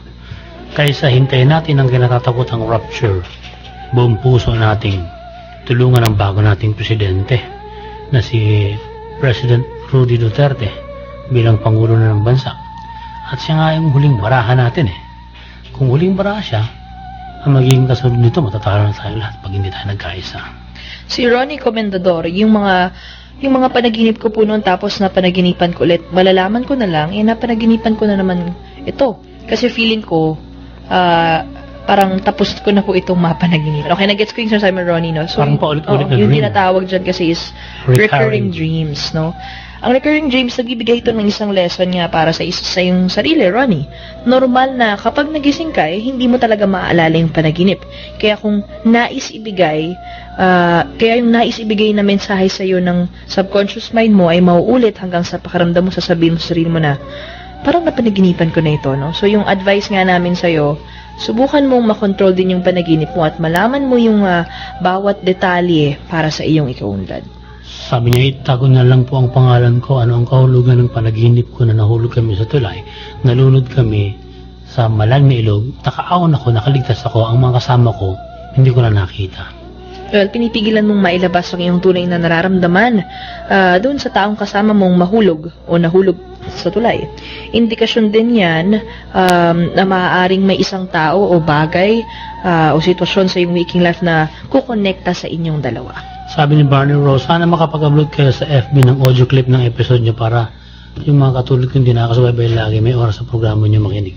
Kaysa hintayin natin ang kinatatakotang rapture, buong puso nating tulungan ang bago nating presidente na si President Rudy Duterte bilang Pangulo na ng bansa. At siya nga yung huling baraha natin eh. Kung huling baraha siya, ang magiging kasunod nito, matatalo na tayo lahat pag hindi tayo nagkaisa. Si Ronnie Comendador, yung mga panaginip ko po noon tapos na panaginipan ko ulit, malalaman ko na lang, napanaginipan ko na naman ito. Kasi feeling ko, parang tapos ko na po itong mapanaginipan. Okay, nag-gets ko yung sinasabi mo, Ronnie, no? So, parang paulit-ulit na yung dream. tinatawag dyan kasi is recurring dreams, no? Ang recurring dreams, nagbibigay ito ng isang lesson nga para sa iyong sarili, Ronnie. Normal na kapag nagising ka, hindi mo talaga maaalala yung panaginip. Kaya kung nais ibigay na mensahe sa iyo ng subconscious mind mo ay mauulit hanggang sa pakiramdam mo, sasabihin mo sa sarili mo na, parang napanaginipan ko na ito, no? So, yung advice nga namin sa'yo, subukan mong makontrol din yung panaginip mo at malaman mo yung bawat detalye para sa iyong ikaunlad. Sabi niya, itago na lang po ang pangalan ko. Ano ang kahulugan ng panaginip ko na nahulog kami sa tulay? Nalunod kami sa malalim na ilog. Nakaaon ako, nakaligtas ako. Ang mga kasama ko, hindi ko na nakita. Well, pinipigilan mong mailabas ang iyong tunay na nararamdaman doon sa taong kasama mong mahulog o nahulog sa tulay. Indikasyon din yan na maaaring may isang tao o bagay o sitwasyon sa iyong waking life na kukonekta sa inyong dalawa. Sabi ni Barney Rose, sana makapag-upload kayo sa FB ng audio clip ng episode niyo para yung mga katulad kong hindi nakakasubaybay lagi, may oras sa programa niyo makinig.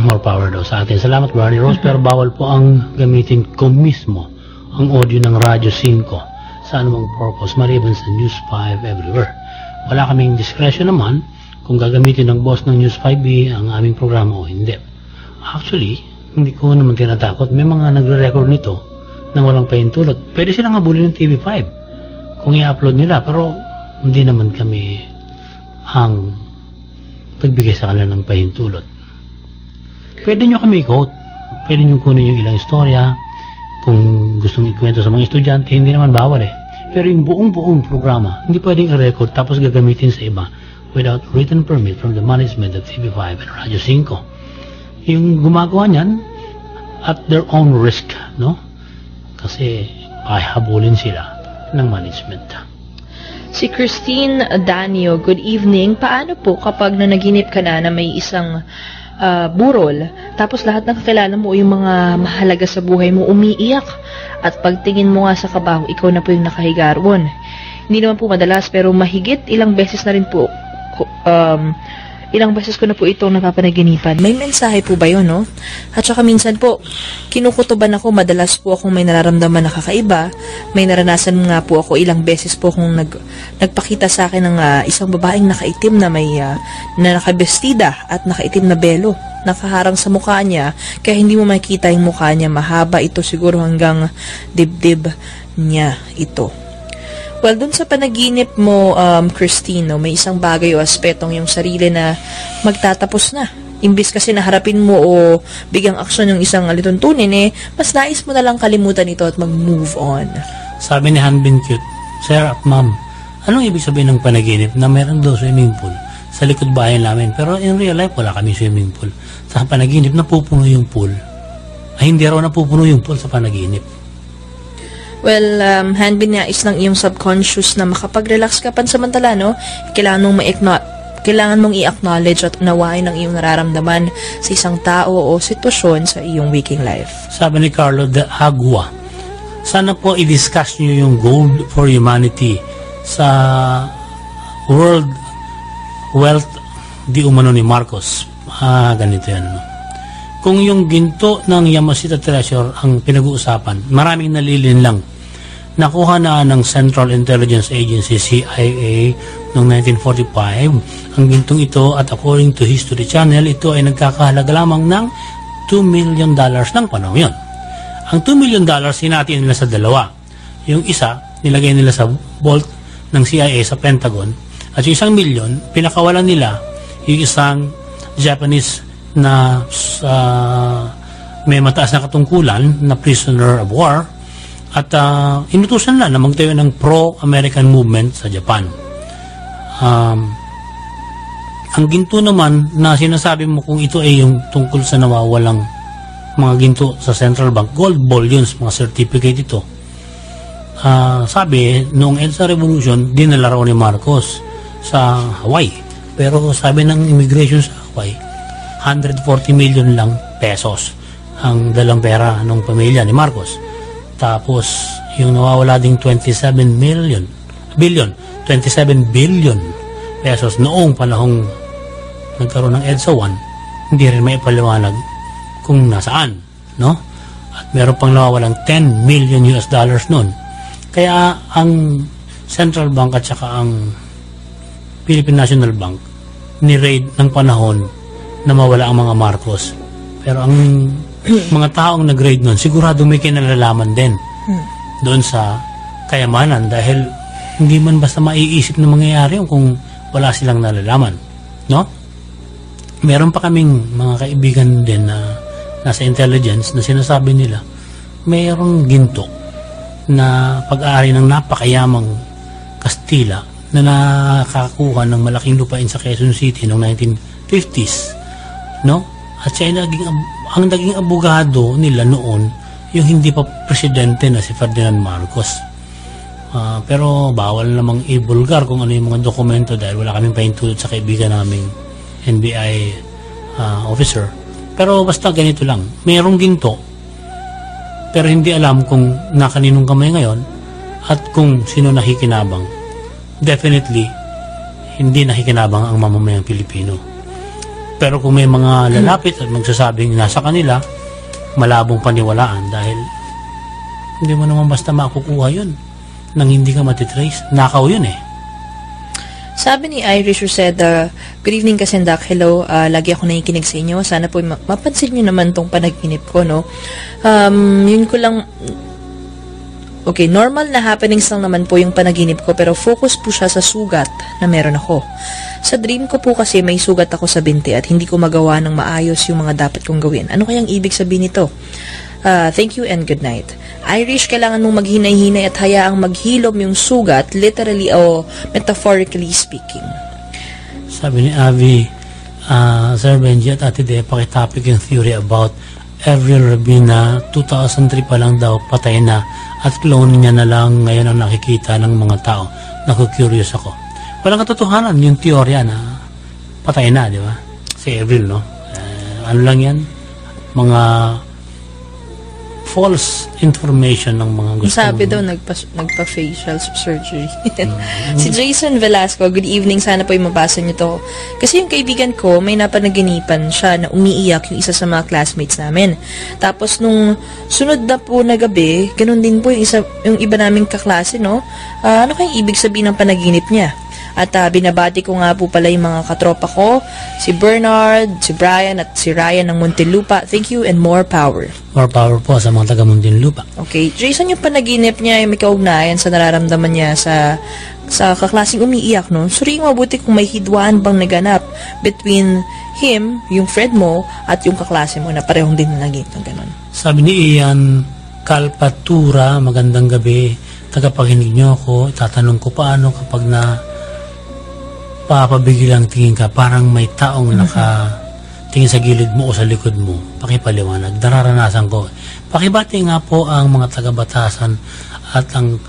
More power daw sa atin. Salamat, Barney Rose, pero bawal po ang gamitin ko mismo ang audio ng Radyo 5 sa anumang purpose, maliban sa News 5 everywhere. Wala kaming discretion naman kung gagamitin ng boss ng News 5B ang aming programa o hindi. Actually, hindi ko naman tinatakot. May mga nagre-record nito na walang pahintulot. Pwede silang habulin ng TV5 kung i-upload nila, pero hindi naman kami ang pagbigay sa kanila ng pahintulot. Pwede nyo kami i-quote. Pwede nyo kunin yung ilang istorya. Kung gustong ikwento sa mga estudyante, hindi naman bawal eh. Pero yung buong programa, hindi pwedeng i-record tapos gagamitin sa iba without written permit from the management of TV5 and Radyo 5. Yung gumagawa niyan at their own risk, no? Kasi pahabulin sila ng management. Si Christine Danio, good evening. Paano po kapag nanaginip ka na may isang burol, tapos lahat ng kakilala mo, yung mga mahalaga sa buhay mo, umiiyak, at pagtingin mo nga sa kabaho, ikaw na po yung nakahigarwon. Hindi naman po madalas, pero mahigit ilang beses na rin po, ilang beses ko na po itong napapanaginipan. May mensahe po ba yun, no? At saka minsan po, kinukutuban ako, madalas po akong may nararamdaman na kakaiba. May naranasan nga po ako, ilang beses po akong nagpakita sa akin ng isang babaeng nakaitim na may na nakabestida at nakaitim na belo. Nakaharang sa mukha niya, kaya hindi mo makita yung mukha niya. Mahaba ito siguro hanggang dibdib niya ito. Well, dun sa panaginip mo, Christine, no, may isang bagay o aspetong yung sarili na magtatapos na. Imbis kasi naharapin mo o bigyang aksyon yung isang alituntunin, mas nais mo na lang kalimutan ito at mag-move on. Sabi ni Hanbin Cute, Sir at Ma'am, anong ibig sabihin ng panaginip na meron daw swimming pool sa likod bahay namin? Pero in real life, wala kami swimming pool. Sa panaginip, napupuno yung pool. Ay, hindi raw napupuno yung pool sa panaginip. Well, Hanbin, nais ng iyong subconscious na makapag-relax ka pansamantala, no? Kailangan mong i-acknowledge at unawain ang iyong nararamdaman sa isang tao o sitwasyon sa iyong waking life. Sabi ni Carlo de Agua, sana po i-discuss nyo yung Gold for Humanity sa World Wealth di umano ni Marcos. Ganito yan. No? kung yung ginto ng Yamashita Treasure ang pinag-uusapan, maraming nalilin lang. Nakuha na ng Central Intelligence Agency, CIA, noong 1945. Ang gintong ito, at according to History Channel, ito ay nagkakahalaga lamang ng $2 million ng panahon yun. Ang $2 million, sinati nila sa dalawa. Yung isa, nilagay nila sa vault ng CIA sa Pentagon. At yung $1 million, pinakawalan nila yung isang Japanese na may mataas na katungkulan na prisoner of war. At inutusan na magtayo ng pro-American movement sa Japan. Ang ginto naman na sinasabi mo kung ito ay yung tungkol sa nawawalang mga ginto sa Central Bank, gold bullions, mga certificate ito. Sabi, noong EDSA Revolution, dinala raw ni Marcos sa Hawaii. Pero sabi ng immigration sa Hawaii, 140 million lang pesos ang dalang pera ng pamilya ni Marcos. Tapos, yung nawawala ding 27 billion pesos noong panahong nagkaroon ng EDSA 1, hindi rin may ipaliwanag kung nasaan, no? At meron pang nawawalang $10 million noon. Kaya ang Central Bank at saka ang Philippine National Bank ni-raid ng panahon na mawala ang mga Marcos. Pero ang mga taong nag-raid nun, sigurado may kinalalaman din doon sa kayamanan dahil hindi man basta maiisip na mangyayari kung wala silang nalalaman, no? Meron pa kaming mga kaibigan din na nasa intelligence na sinasabi nila mayroong ginto na pag-aari ng napakayamang Kastila na nakakakuha ng malaking lupain sa Quezon City noong 1950s, no? At siya ang naging abogado nila noon yung hindi pa presidente na si Ferdinand Marcos. Pero bawal namang ibulgar kung ano yung mga dokumento dahil wala kaming paintulot sa kaibigan naming NBI officer. Pero basta ganito lang, mayroong ginto pero hindi alam kung nakaninong kamay ngayon at kung sino nakikinabang. Definitely hindi nakikinabang ang mamamayang Pilipino. Pero kung may mga lalapit at magsasabing nasa kanila, malabong paniwalaan dahil hindi mo naman basta makukuha yun nang hindi ka matitrace. Nakaw yun eh. Sabi ni Irish Roseda, good evening Kasendak, hello, lagi ako nakikinig sa inyo. Sana po mapansin nyo naman tong panaginip ko, no? Yun ko lang, okay, normal na happenings lang naman po yung panaginip ko, pero focus po siya sa sugat na meron ako. Sa dream ko po kasi may sugat ako sa binti at hindi ko magawa ng maayos yung mga dapat kong gawin. Ano kayang ibig sabihin nito? Thank you and good night. Irish, kailangan mong maghinay-hinay at hayaang maghilom yung sugat, literally o metaphorically speaking. Sabi ni Avi, Sir Benji at Ate De, pakitopic yung theory about Avril Lavigne 2003 pa lang daw patay na at clone niya na lang ngayon ang nakikita ng mga tao. Naku-curious ako. Walang katotohanan yung teorya na patay na, di ba? Si Avril, no? Ano lang yan? Mga false information ng mga gusto. Sabi daw, nagpa-facial surgery. Si Jason Velasco, good evening. Sana po yung mabasa niyo to. Kasi yung kaibigan ko, may napanaginipan siya na umiiyak yung isa sa mga classmates namin. Tapos nung sunod na po na gabi, ganun din po yung iba naming kaklase, no? Ano kayang ibig sabihin ng panaginip niya? At binabati ko nga po pala yung mga katropa ko, si Bernard, si Brian, at si Ryan ng Muntinlupa. Thank you and more power. More power po sa mga taga Muntinlupa. Okay. Jason, yung panaginip niya, yung may kaugnayan sa nararamdaman niya sa kaklaseng umiiyak, no? Suriing mabuti kung may hidwaan bang naganap between him, yung friend mo, at yung kaklase mo na parehong din naging ganun. Sabi ni Ian Kalpatura, magandang gabi. Tagapakinig niyo ako. Tatanong ko paano kapag papabigil ang tingin ka, parang may taong nakatingin sa gilid mo o sa likod mo. Pakipaliwanag. Nararanasan ko. Pakibati nga po ang mga taga-Batasan at ang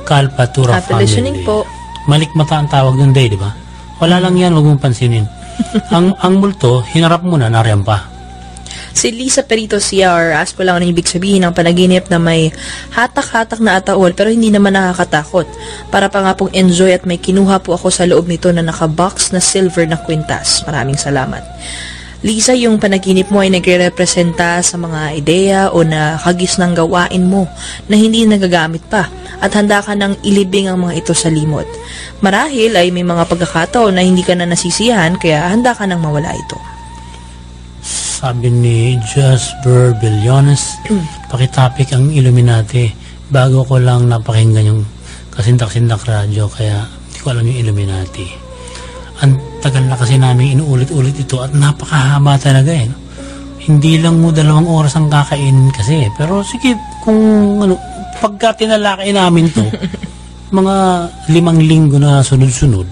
Kalpatura family. Listening po. Malikmata ang tawag ng day, di ba? Wala lang yan, huwag mong pansinin. ang multo, hinarap mo na, nariyan pa. Si Lisa Perito CR, ask ko lang ano ibig sabihin ng panaginip na may hatak-hatak na ataol pero hindi naman nakakatakot. Para pa nga pong enjoy at may kinuha po ako sa loob nito na naka-box na silver na kwintas. Maraming salamat. Lisa, yung panaginip mo ay nagre-representa sa mga ideya o na hagis ng gawain mo na hindi nagagamit pa at handa ka ng ilibing ang mga ito sa limot. Marahil ay may mga pagkakataon na hindi ka na nasisiyahan kaya handa ka nang mawala ito. Sabi ni Jasper Billones, pakitapik ang Illuminati. Bago ko lang napakinggan yung kasindak-sindak radyo kaya hindi ko alam yung Illuminati. Ang tagal na kasi namin inuulit-ulit ito at napakahaba talaga eh. No? Hindi lang mo 2 oras ang kakainin kasi. Pero sige, kung ano, pagka tinalakay namin to, mga 5 linggo na sunod-sunod,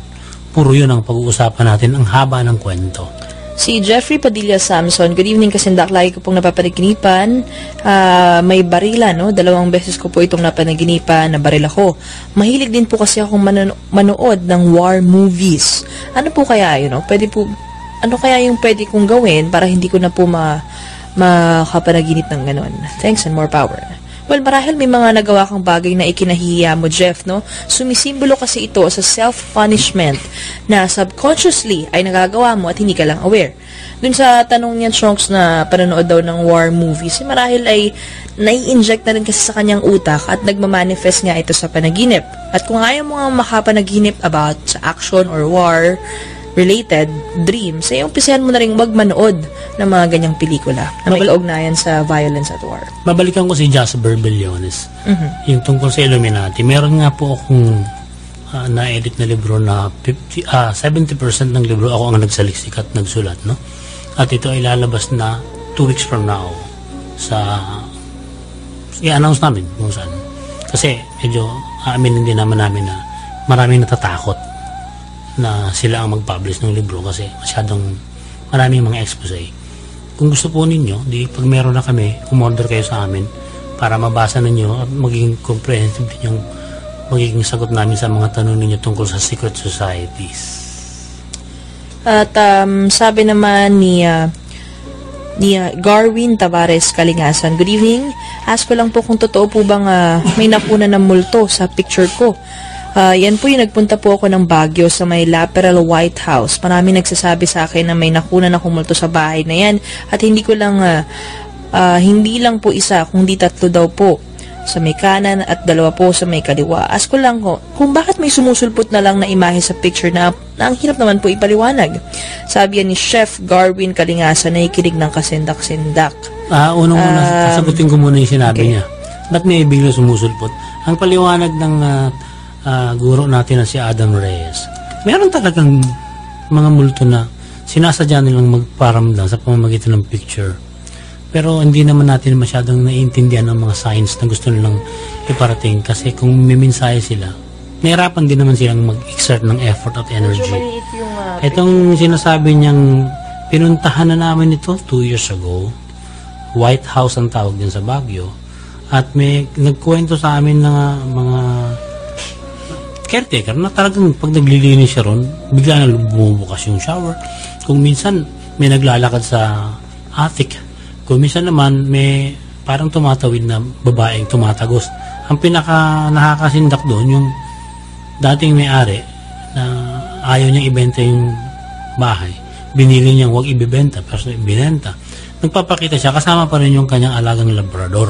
puro yun ang pag-uusapan natin, ang haba ng kwento. Si Jeffrey Padilla Samson, good evening kasindak, lagi ko pong napapanaginipan, may barila, no? 2 beses ko po itong napanaginipan na baril ako. Mahilig din po kasi akong manood ng war movies. Ano po kaya yun, no? Ano kaya yung pwede kong gawin para hindi ko na po makapanaginip ng ganon? Thanks and more power. Well, marahil may mga nagawa kang bagay na ikinahihiya mo, Jeff, no? Sumisimbolo kasi ito sa self-punishment na subconsciously ay nagagawa mo at hindi ka lang aware. Dun sa tanong niya, Chonks, na panonood daw ng war movies, marahil ay nai-inject na rin kasi sa kanyang utak at nagmamanifest nga ito sa panaginip. At kung ayaw mo nga makapanaginip about sa action or war related dreams, ay umpisahan mo na rin wag manood ng mga ganyang pelikula na may kaugnayan sa violence at war. Babalikan ko si Jasper Billones. Yung tungkol sa Illuminati. Meron nga po akong na-edit na libro na 70% ng libro ako ang nagsaliksik at nagsulat, no? At ito ay lalabas na 2 weeks from now sa i-announce namin kung saan. Kasi medyo aaminin din naman namin na maraming natatakot na sila ang mag-publish ng libro kasi masyadong maraming mga expose. Kung gusto po ninyo, di pag meron na kami, umorder kayo sa amin para mabasa ninyo at magiging comprehensive din yung magiging sagot namin sa mga tanong ninyo tungkol sa secret societies. At sabi naman ni Garwin Tavares Kalingasan, good evening. Ask ko lang po kung totoo po bang may napuna ng multo sa picture ko. Yan po yung nagpunta po ako ng Baguio sa may Laperal White House. Marami nagsasabi sa akin na may nakunan akong multo sa bahay na yan. At hindi lang po isa, kundi 3 daw po sa may kanan at 2 po sa may kaliwa. Ask ko lang kung bakit may sumusulpot na lang na imahe sa picture na ang hirap naman po ipaliwanag. Sabi yan ni Chef Garwin Kalingasan na ikinig ng kasindak-sindak. Unang-una, sasagutin ko muna yung sinabi niya. Ba't may bigla sumusulpot? Ang paliwanag ng guro natin na si Adam Reyes, meron talagang mga multo na sinasadya nilang magparamdam sa pamamagitan ng picture. Pero hindi naman natin masyadong naiintindihan ang mga signs na gusto nilang iparating kasi kung miminsahe sila, nahirapan din naman silang mag-exert ng effort at energy. Itong sinasabi niyang pinuntahan na namin ito 2 years ago, White House ang tawag din sa Baguio, at may nagkwento sa amin ng mga caretaker na talagang pag naglilinis siya ron, bigla na bumubukas yung shower. Kung minsan may naglalakad sa attic, kung minsan naman may parang tumatawid na babaeng tumatagos. Ang pinaka nakakasindak doon yung dating may-ari na ayaw niyang ibenta yung bahay. Binili niyang huwag ibibenta, pero ibinenta. Nagpapakita siya, kasama pa rin yung kanyang alagang labrador.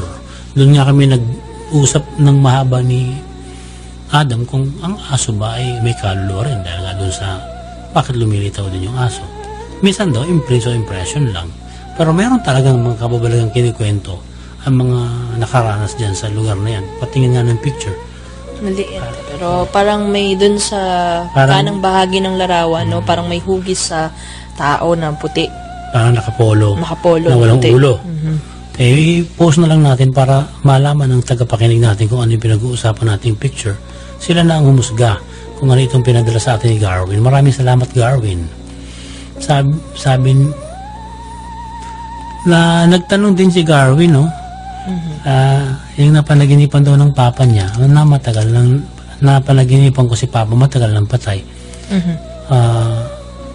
Doon nga kami nag-usap ng mahaba ni Adam kung ang aso ba ay may kaluluwa rin dahil nga doon sa bakit lumilitaw din yung aso. Minsan daw, impression lang. Pero meron talagang mga kababalagang kinikwento ang mga nakaranas dyan sa lugar na yan. Patingin nga ng picture. Maliit. Pero parang may dun sa kanang bahagi ng larawan, no? Parang may hugis sa tao na puti. Parang nakapolo. Nakapolo. Na walang puti. ulo. I-post na lang natin para malaman ng tagapakinig natin kung ano yung pinag-uusapan nating picture. Sila na ang humusga kung ano itong pinadala sa atin ni Garwin. Maraming salamat, Garwin. Sabi na nagtanong din si Garwin, no? Yung napanaginipan daw ng papa niya, napanaginipan ko si papa, matagal ng patay.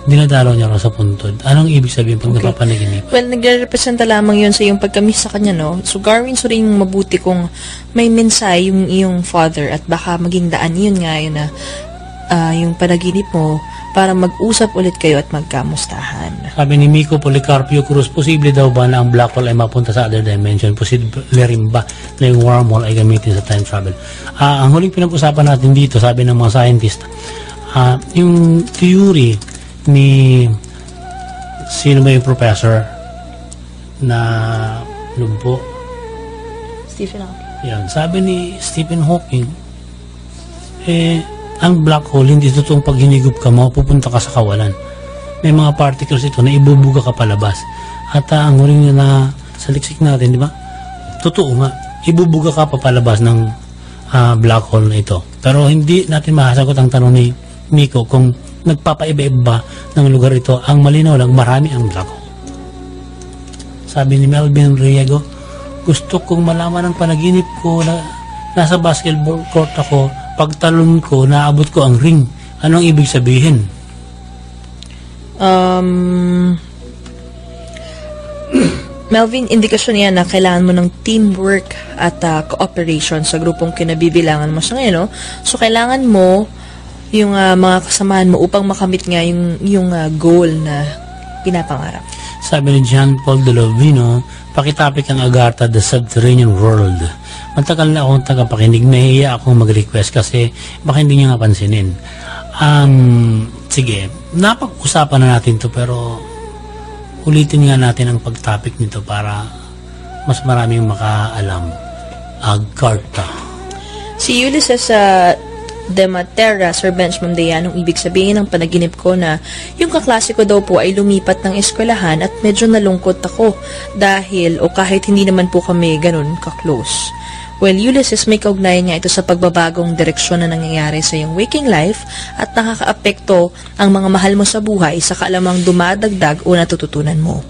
Dinadalaw niya raw sa puntod. Anong ibig sabihin pag napapanaginipan? Well, nagre-representa lamang yun sa yung pagkamiss sa kanya, no? So, Garwin, so rin mabuti kung may mensahe yung iyong father at baka maging daan yun nga yun na yung panaginip mo para mag-usap ulit kayo at magkamustahan. Sabi ni Miko Policarpio Cruz, posible daw ba na ang black hole ay mapunta sa other dimension? Posible rin ba na yung wormhole ay gamitin sa time travel? Ang huling pinag-usapan natin dito, sabi ng mga scientist, yung theory ni sino ba yung professor na lumpo? Stephen Hawking. Yan, sabi ni Stephen Hawking, ang black hole, hindi totoong pag hinigop ka mo, pupunta ka sa kawalan. May mga particles ito na ibubuga ka palabas. At ang huling na sa liksik natin, di ba? Totoo nga, ibubuga ka papalabas ng black hole na ito. Pero hindi natin masasagot ang tanong ni Miko kung nagpapaiba-iba ng lugar ito. Ang malinaw lang, marami ang black hole. Sabi ni Melvin Riego, gusto kong malaman ang panaginip ko na nasa basketball court ako. Pagtalon ko, naabot ko ang ring. Anong ibig sabihin? Melvin, indikasyon yan na kailangan mo ng teamwork at cooperation sa grupong kinabibilangan mo sa ngayon. No? So, kailangan mo yung mga kasamahan mo upang makamit nga yung goal na pinapangarap. Sabi ni John Paul De Lovino, pakitapik ang Agartha, The Subterranean World. Matagal na akong tagapakinig, nahihiya akong mag-request kasi baka hindi niya nga pansinin. Sige, napag-usapan na natin to pero ulitin nga natin ang pag-topic nito para mas maraming makaalam. Agartha. Si Ulysses de Matera, Sir Benjamin Day, anong ibig sabihin ng panaginip ko na yung kaklase ko daw po ay lumipat ng eskwelahan at medyo nalungkot ako dahil o kahit hindi naman po kami ganun ka-close. Well, Ulysses, may kaugnayan nga ito sa pagbabagong direksyon na nangyayari sa iyong waking life at nakakaapekto ang mga mahal mo sa buhay sa kaalamang dumadagdag o natututunan mo.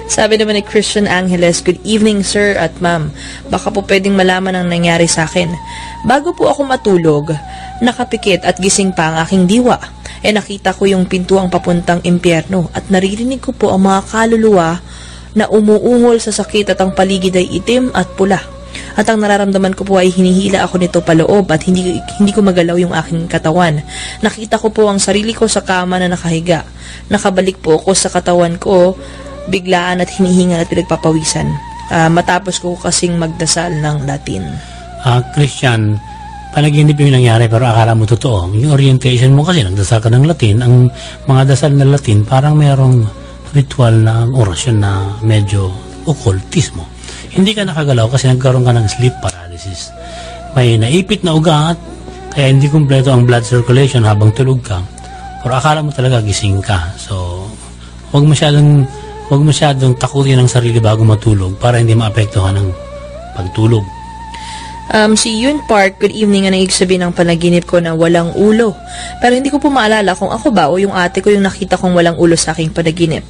Sabi naman ni Christian Angeles, good evening sir at ma'am. Baka po pwedeng malaman ang nangyari sa akin. Bago po ako matulog, nakapikit at gising pa ang aking diwa. Nakita ko yung pintuang papuntang impyerno at naririnig ko po ang mga kaluluwa na umuungol sa sakit at ang paligid ay itim at pula. At ang nararamdaman ko po ay hinihila ako nito paloob at hindi ko magalaw yung aking katawan. Nakita ko po ang sarili ko sa kama na nakahiga. Nakabalik po ako sa katawan ko, biglaan at hinihingal at pinagpapawisan. Matapos ko kasing magdasal ng Latin. Christian, panaginip yung nangyari pero akala mo totoo. Yung orientation mo kasi nagdasal ka ng Latin. Ang mga dasal na Latin parang merong ritual na orasyon na medyo occultismo. Hindi ka nakagalaw kasi nagkaroon ka ng sleep paralysis. May naipit na ugat, kaya hindi kumpleto ang blood circulation habang tulog ka. Pero akala mo talaga gising ka. So, huwag masyadong takutin ang sarili bago matulog para hindi maapektuhan ng pagtulog. Si Yun Park, good evening, ang ibig sabihin ng panaginip ko na walang ulo. Pero hindi ko po maalala kung ako ba o yung ate ko yung nakita kong walang ulo sa aking panaginip.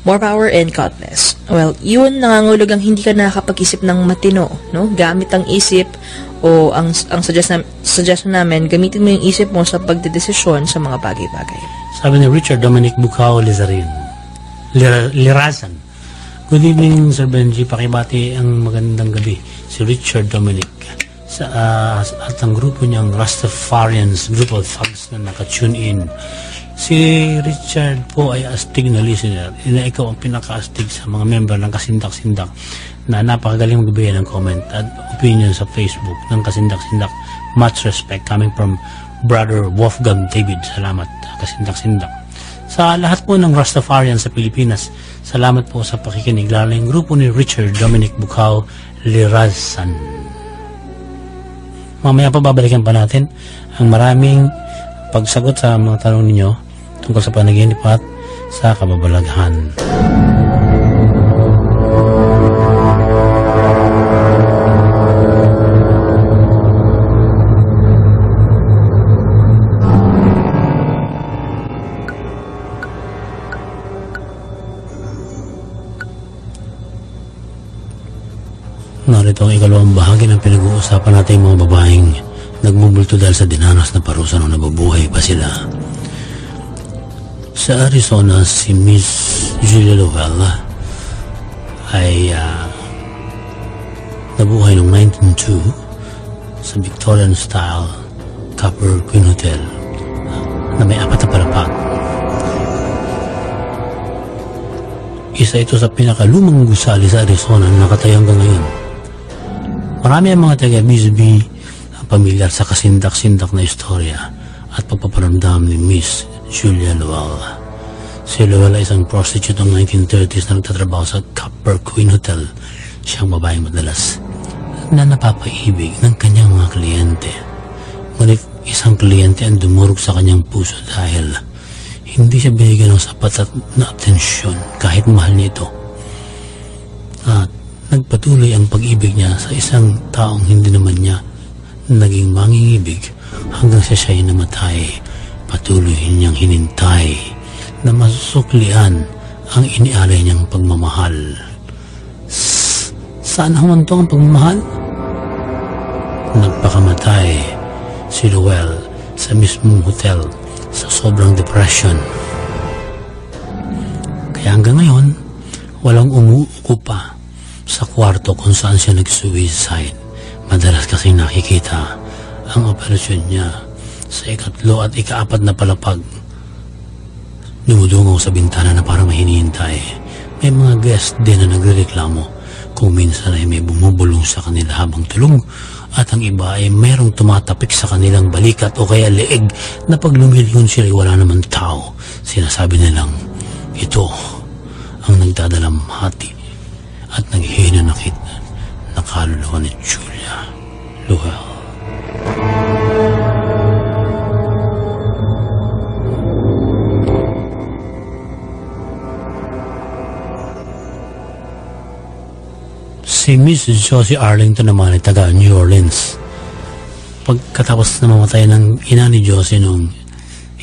More power and God bless. Well, yun nangangulog ang hindi ka nakakapag-isip ng matino, no? Gamit ang isip o ang suggestion namin, gamitin mo yung isip mo sa pagdedesisyon sa mga bagay-bagay. Sabi ni Richard Dominic Bucao Lirazan. Good evening, Sir Benji. Pakibati ang magandang gabi. Si Richard Dominic at ang grupo niyang Rastafarians, group of thugs na naka-tune in. Si Richard po ay astig na listener. Ikaw ang pinaka-astig sa mga member ng Kasindak-Sindak na napakagaling magbigay ng comment at opinion sa Facebook ng Kasindak-Sindak. Much respect coming from Brother Wolfgang David. Salamat, Kasindak-Sindak. Sa lahat po ng Rastafarian sa Pilipinas, salamat po sa pakikinig, lalo yung grupo ni Richard Dominic Bucao Lirazan. Mamaya pa babalikan pa natin ang maraming pagsagot sa mga tanong ninyo tungkol sa panaginip at sa kababalaghan. Narito ang ikalawang bahagi ng pinag-uusapan natin mga babaeng nagmumulto dahil sa dinanas na parusa nung nabubuhay pa sila. Sa Arizona, si Miss Julia Lovella ay nabuhay noong 1902 sa Victorian-style Copper Queen Hotel na may 4 na palapag. Isa ito sa pinakalumang gusali sa Arizona na nakatayo hanggang ngayon. Marami ang mga taga-Bisbee ang pamilyar sa kasindak-sindak na istorya at pagpaparamdam ni Miss Julia Lowell. Si Lowell ay isang prostitute ng 1930s na nagtatrabaho sa Copper Queen Hotel. Siyang babaeng madalas na napapaibig ng kanyang mga kliyente. Ngunit isang kliyente ang dumurog sa kanyang puso dahil hindi siya binigyan ng sapat na atensyon kahit mahal niya ito. At nagpatuloy ang pag-ibig niya sa isang taong hindi naman niya naging mangingibig hanggang siya ay namatay. Patuloy niyang hinintay na masusuklian ang inialay niyang pagmamahal. Saan humantong ang pagmamahal? Nagpakamatay si Lowell sa mismong hotel sa sobrang depression. Kaya hanggang ngayon, walang umuuko pa sa kwarto kung saan siya nag-suicide. Madalas kasi nakikita ang operasyon niya sa 3 at 4 na palapag. Dumudungaw sa bintana na parang may hinihintay. May mga guest din na nagrereklamo kung minsan ay may bumubulong sa kanila habang tulog at ang iba ay mayroong tumatapik sa kanilang balikat o kaya leeg na pag lumilyon sila ay wala naman tao. Sinasabi nilang ito ang nagdadalamhati at naghihinanakit na kaluluwa ni Julia Lowell. Si Miss Josie Arlington naman ay taga New Orleans. Pagkatapos na mamatay ng ina ni Josie noong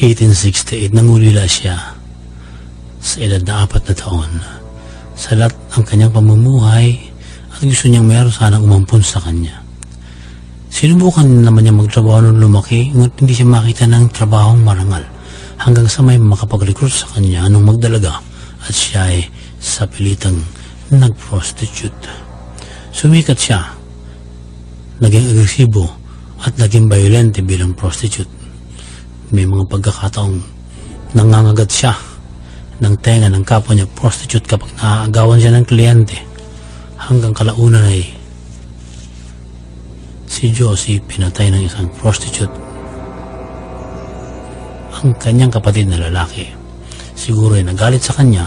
1868, nangulila siya sa edad na 4 na taon. Sa lahat ang kanyang pamumuhay at gusto niyang meron sanang umampun sa kanya. Sinubukan naman niya magtrabaho nung lumaki, ngunit hindi siya makita ng trabahong marangal hanggang sa may makapag-recruit sa kanya nung magdalaga at siya ay sa pilitang nag-prostitute. Sumikat siya, naging agresibo at naging violente bilang prostitute. May mga pagkakataong nangangagat siya ng tenga ng kapwa niya prostitute kapag naaagawan siya ng kliyente. Hanggang kalaunan ay si Josie pinatay ng isang prostitute. Ang kanyang kapatid na lalaki siguro ay nagalit sa kanya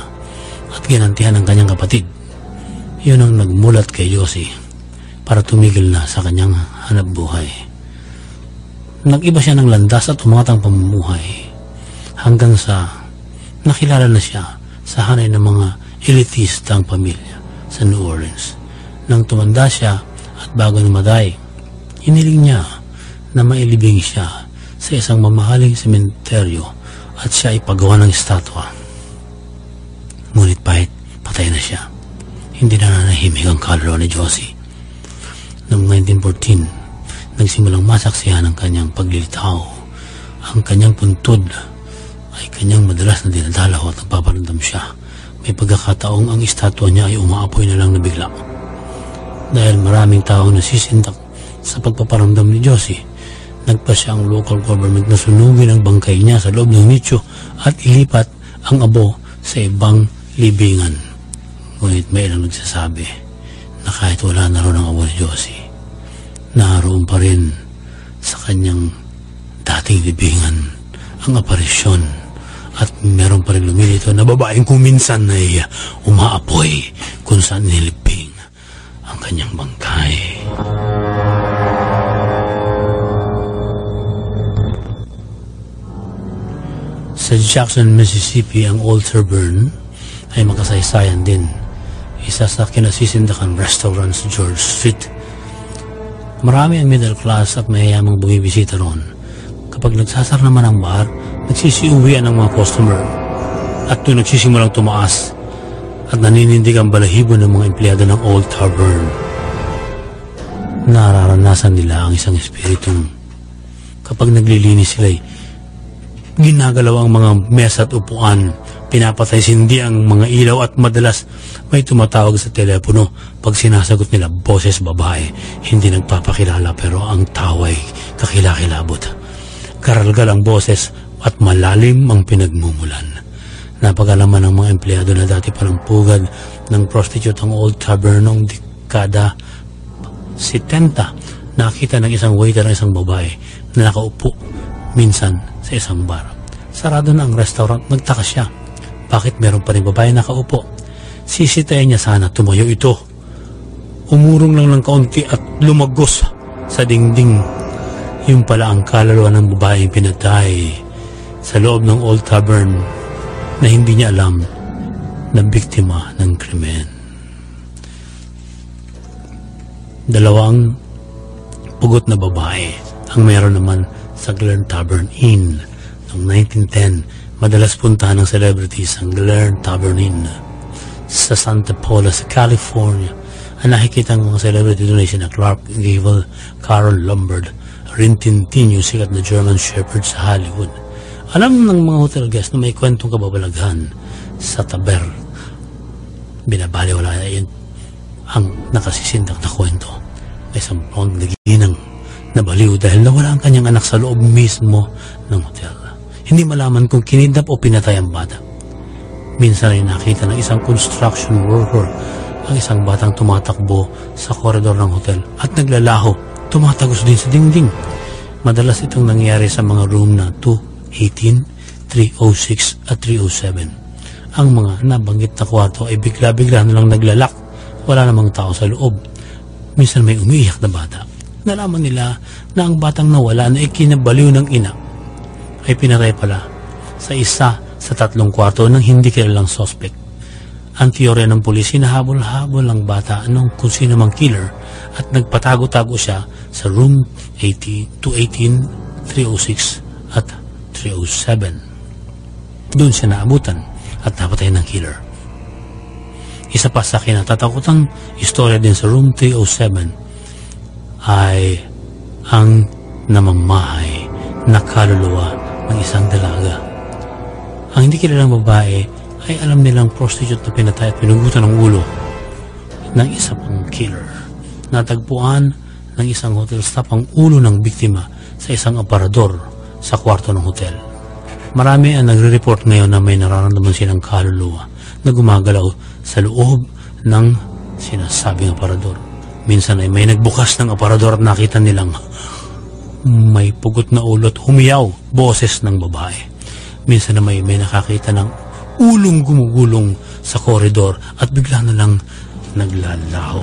at ginantihan ng kanyang kapatid. Yun ang nagmulat kay Josie para tumigil na sa kanyang hanapbuhay. Nag-iba siya ng landas at umangat ang pamumuhay hanggang sa nakilala na siya sa hanay ng mga elitistang pamilya sa New Orleans. Nang tumanda siya at bago namatay, hiniling niya na mailibing siya sa isang mamahaling sementeryo at siya ay paggawa ng estatwa. Ngunit kahit patay na siya, hindi na nanahimik ang kaluluwa ni Josie. Noong 1914, nagsimulang masaksihan ang kanyang paglilitaw. Ang kanyang puntod ay kanyang madalas na dinadalaw at nagpaparamdam siya. May pagkakataong ang estatwa niya ay umaapoy na lang na bigla. Dahil maraming taong nasisindak sa pagpaparamdam ni Josie, nagpasya ang local government na sunugin ang bangkay niya sa loob ng nicho at ilipat ang abo sa ibang libingan. Ngunit may ilang nagsasabi na kahit wala na rin ang abo ni Josie, naroon pa rin sa kanyang dating libingan ang aparisyon at meron pa rin lumilito na babaeng kung minsan ay umaapoy kung saan niliping ang kanyang bangkay. Sa Jackson, Mississippi, ang altar burn ay makasaysayan din. Isa sa kinasisindakan restaurant sa George Street. Marami ang middle class at mayayamang bumibisita roon. Kapag nagsasar naman ang bar, nagsisiuwian ang mga customer. At doon nagsisimulang tumaas at naninindig ang balahibo ng mga empleyado ng Old Tavern. Nararanasan nila ang isang espiritong kapag naglilinis sila'y ginagalaw ang mga mesa at upuan Pinapatay sindi ang mga ilaw at madalas may tumatawag sa telepono. Pag sinasagot nila, boses babae. Hindi nagpapakilala pero ang tao ay kakilakilabot. Karalgal ang boses at malalim ang pinagmumulan. Napagalaman ng mga empleyado na dati palang pugad ng prostitute ang Old Tavern noong dekada 70. Nakita ng isang waiter ng isang babae na nakaupo minsan sa isang bar. Sarado na ang restaurant, nagtaka siya. Bakit meron pa rin babae nakaupo? Sisitayin niya sana, tumayo ito. Umurong lang ng kaunti at lumagos sa dingding. Yung pala ang kaluluwa ng babaeng pinatay sa loob ng Old Tavern na hindi niya alam na biktima ng krimen. Dalawang pugot na babae ang meron naman sa Glen Tavern Inn noong 1910. Madalas puntahan ng celebrities ang Glen Tavern Inn sa Santa Paula sa California. Ang nakikita ng mga celebrity doon ay sina Clark Gable, Carol Lombard, Rin Tin Tin, yung sikat na German Shepherd sa Hollywood. Alam ng mga hotel guests na may kwentong kababalaghan sa taber. Binabaliwala na yun ang nakasisindak na kwento. May isang blonde na ginang nabaliw dahil nawala ang kanyang anak sa loob mismo ng hotel. Hindi malaman kung kinidnap o pinatay ang bata. Minsan ay nakita ng isang construction worker ang isang batang tumatakbo sa koridor ng hotel at naglalaho, tumatagos din sa dingding. Madalas itong nangyari sa mga room na 218, 306 at 307. Ang mga nabanggit na kwarto ay bigla-bigla nalang naglalak. Wala namang tao sa loob. Minsan may umiiyak na bata. Nalaman nila na ang batang nawala na ikinabaliw ng ina ay pinatay pala sa isa sa 3 kwarto ng hindi kilalang suspect. Ang teorya ng pulis, hinahabol-habol ang bata anong kung sino mang killer at nagpatago-tago siya sa room 218, 306 at 307. Doon siya naabutan at napatay ng killer. Isa pa sa kinatatakutang istorya din sa room 307 ay ang namamahay na kaluluwa ng isang dalaga. Ang hindi kilalang babae ay alam nilang prostitute na pinatay at pinugutan ng ulo ng isa pang killer. Natagpuan ng isang hotel staff ang ulo ng biktima sa isang aparador sa kwarto ng hotel. Marami ang nagre-report ngayon na may nararamdaman silang kaluluwa na gumagalaw sa loob ng sinasabing aparador. Minsan ay may nagbukas ng aparador at nakita nilang may pugot na ulo at humiyaw boses ng babae. Minsan na may nakakita ng ulong gumugulong sa koridor at bigla na lang naglalaho.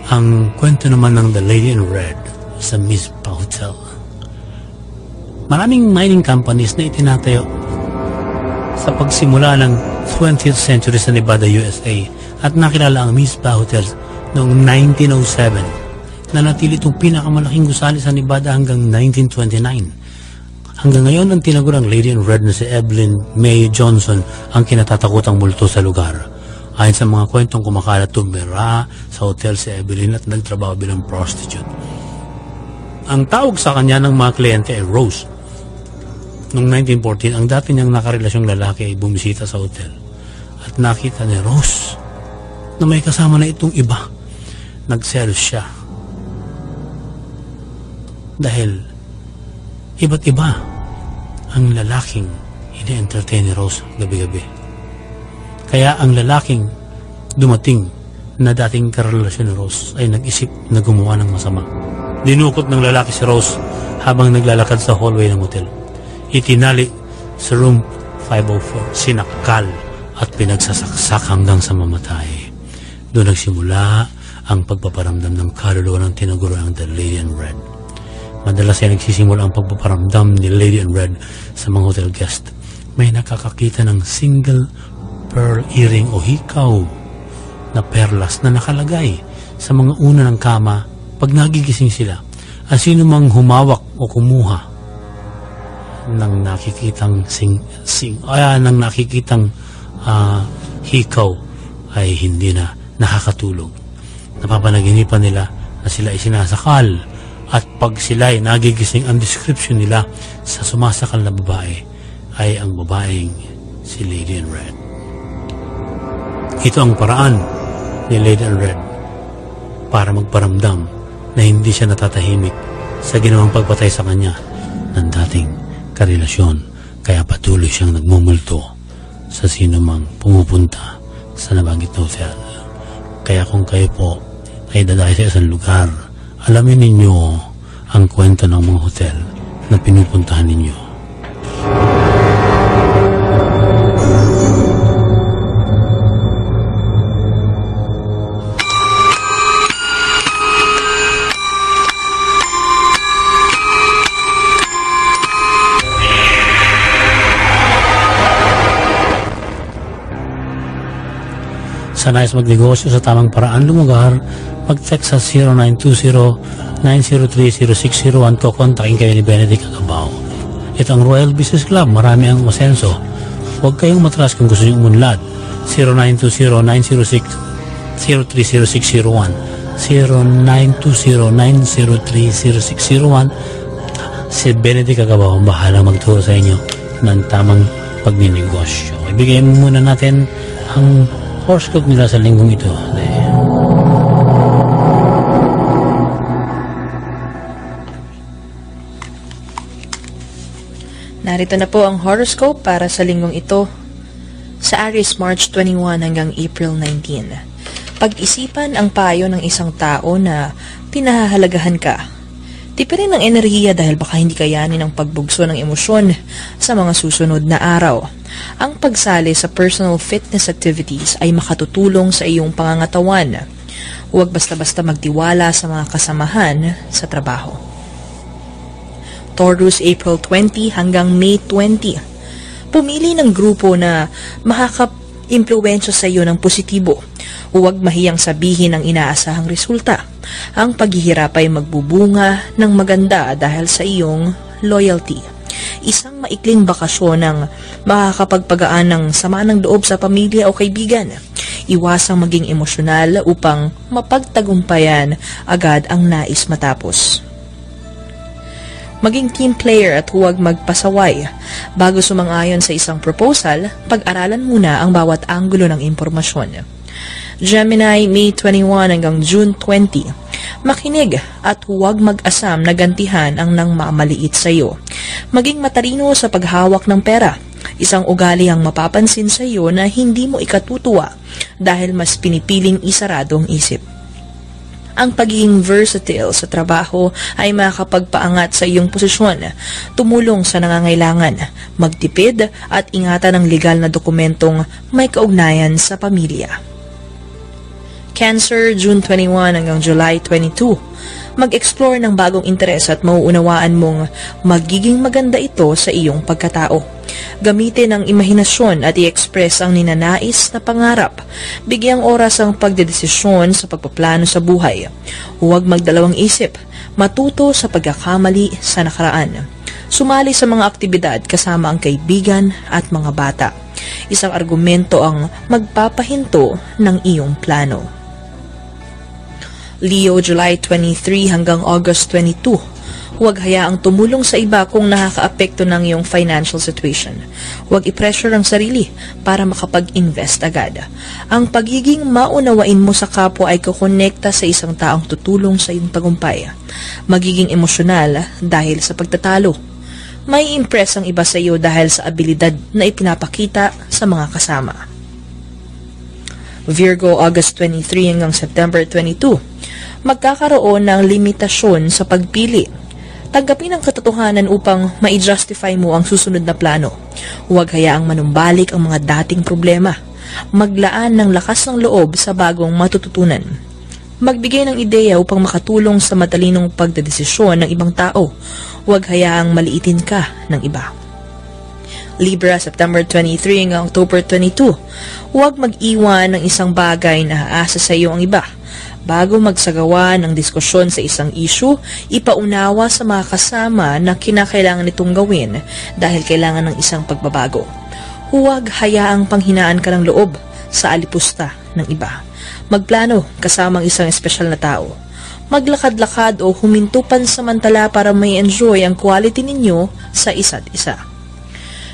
Ang kwento naman ng The Lady in Red sa Mizpah Hotel. Maraming mining companies na itinatayo sa pagsimula ng 20th century sa Nevada, USA at nakilala ang Mizpah Hotel noong 1907 na natili itong pinakamalaking gusali sa Nevada hanggang 1929. Hanggang ngayon, ang tinagurang Lady in Red na si Evelyn Mae Johnson ang kinatatakutang multo sa lugar. Ayon sa mga kwentong kumakalat, tumira sa hotel si Evelyn at nagtrabaho bilang prostitute. Ang tawag sa kanya ng mga kliyente ay Rose. Noong 1914, ang dati niyang nakarelasyong lalaki ay bumisita sa hotel at nakita ni Rose na may kasama na itong iba. Nagselos siya dahil iba't iba ang lalaking ini-entertain ni Rose gabi-gabi. Kaya ang lalaking dumating na dating karelasyon ni Rose ay nag-isip na gumawa ng masama. Dinukot ng lalaki si Rose habang naglalakad sa hallway ng hotel. Itinali sa room 504, sinakal at pinagsasaksak hanggang sa mamatay. Doon nagsimula ang pagpaparamdam ng kaluluwa ng tinuguruang The Lady in Red. Madalas ay nagsisimula ang pagpaparamdam ni Lady in Red sa mga hotel guest. May nakakakita ng single pearl earring o hikaw na perlas na nakalagay sa mga una ng kama pag nagigising sila. At sino mang humawak o kumuha ng nakikitang ng nakikitang hikaw ay hindi na nakakatulog. Napapanaginipan nila na sila ay sinasakal At pag sila'y nagigising, ang description nila sa sumasakal na babae ay ang babaeng si Lady in Red. Ito ang paraan ni Lady in Red para magparamdam na hindi siya natatahimik sa ginawang pagpatay sa kanya ng dating karelasyon. Kaya patuloy siyang nagmumulto sa sino mang pumupunta sa nabanggit na hotel. Kaya kung kayo po ay dadayo sa isang lugar, alamin ninyo ang kwento ng mga hotel na pinupuntahan ninyo. Sa nais magnegosyo sa tamang paraan lumugar, mag-text sa 0920-903-0601 ko. Kontakin kayo ni Benedict Agabao. Ito ang Royal Business Club. Marami ang umasenso. Huwag kayong matras kung gusto nyo umunlad. 0920-906-030601 0920-903-0601. Si Benedict Agabao ang bahala magturo sa inyo ng tamang pagninegosyo. Ibigay muna natin ang horoscope nila sa linggong ito. Narito na po ang horoscope para sa linggong ito sa Aries, March 21 hanggang April 19. Pag-isipan ang payo ng isang tao na pinahahalagahan ka. Tipirin ang enerhiya dahil baka hindi kayanin ang pagbugso ng emosyon sa mga susunod na araw. Ang pagsali sa personal fitness activities ay makatutulong sa iyong pangangatawan. Huwag basta-basta magtiwala sa mga kasamahan sa trabaho. Taurus, April 20 hanggang May 20. Pumili ng grupo na makaka-impluwensya sa iyo ng positibo. Huwag mahiyang sabihin ang inaasahang resulta. Ang paghihirap ay magbubunga ng maganda dahil sa iyong loyalty. Isang maikling bakasyon ang makakapagpagaan ng sama ng loob sa pamilya o kaibigan. Iwasang maging emosyonal upang mapagtagumpayan agad ang nais matapos. Maging team player at huwag magpasaway. Bago sumang-ayon sa isang proposal, pag-aralan muna ang bawat anggulo ng impormasyon. Gemini, May 21 hanggang June 20. Makinig at huwag mag-asam na gantihan ang nang mamaliit sa iyo. Maging matalino sa paghawak ng pera. Isang ugali ang mapapansin sa iyo na hindi mo ikatutuwa dahil mas pinipiling isarado ang isip. Ang pagiging versatile sa trabaho ay makakapagpaangat sa iyong posisyon, tumulong sa nangangailangan, magtipid at ingatan ang legal na dokumentong may kaugnayan sa pamilya. Cancer, June 21 hanggang July 22. Mag-explore ng bagong interes at mauunawaan mong magiging maganda ito sa iyong pagkatao. Gamitin ang imahinasyon at i-express ang ninanais na pangarap. Bigyang oras ang pagdedesisyon sa pagpaplano sa buhay. Huwag magdalawang isip. Matuto sa pagkakamali sa nakaraan. Sumali sa mga aktibidad kasama ang kaibigan at mga bata. Isang argumento ang magpapahinto ng iyong plano. Leo, July 23 hanggang August 22. Huwag hayaang tumulong sa iba kung nakakaapekto ng iyong financial situation. Huwag i-pressure ang sarili para makapag-invest agad. Ang pagiging maunawain mo sa kapwa ay kukonekta sa isang taong tutulong sa iyong tagumpay. Magiging emosyonal dahil sa pagtatalo. May impress ang iba sa iyo dahil sa abilidad na ipinapakita sa mga kasama. Virgo, August 23 hanggang September 22. Magkakaroon ng limitasyon sa pagpili. Tanggapin ang katotohanan upang ma-justify mo ang susunod na plano. Huwag hayaang manumbalik ang mga dating problema. Maglaan ng lakas ng loob sa bagong matututunan. Magbigay ng ideya upang makatulong sa matalinong pagdedesisyon ng ibang tao. Huwag hayaang maliitin ka ng iba. Libra, September 23 hanggang October 22. Huwag mag-iwan ng isang bagay na aasa sa iyo ang iba. Bago magsagawa ng diskusyon sa isang issue, ipaunawa sa mga kasama na kinakailangan nitong gawin dahil kailangan ng isang pagbabago. Huwag hayaang panghinaan ka ng loob sa alipusta ng iba. Magplano kasamang isang espesyal na tao. Maglakad-lakad o huminto pansamantala para may enjoy ang quality ninyo sa isa't isa.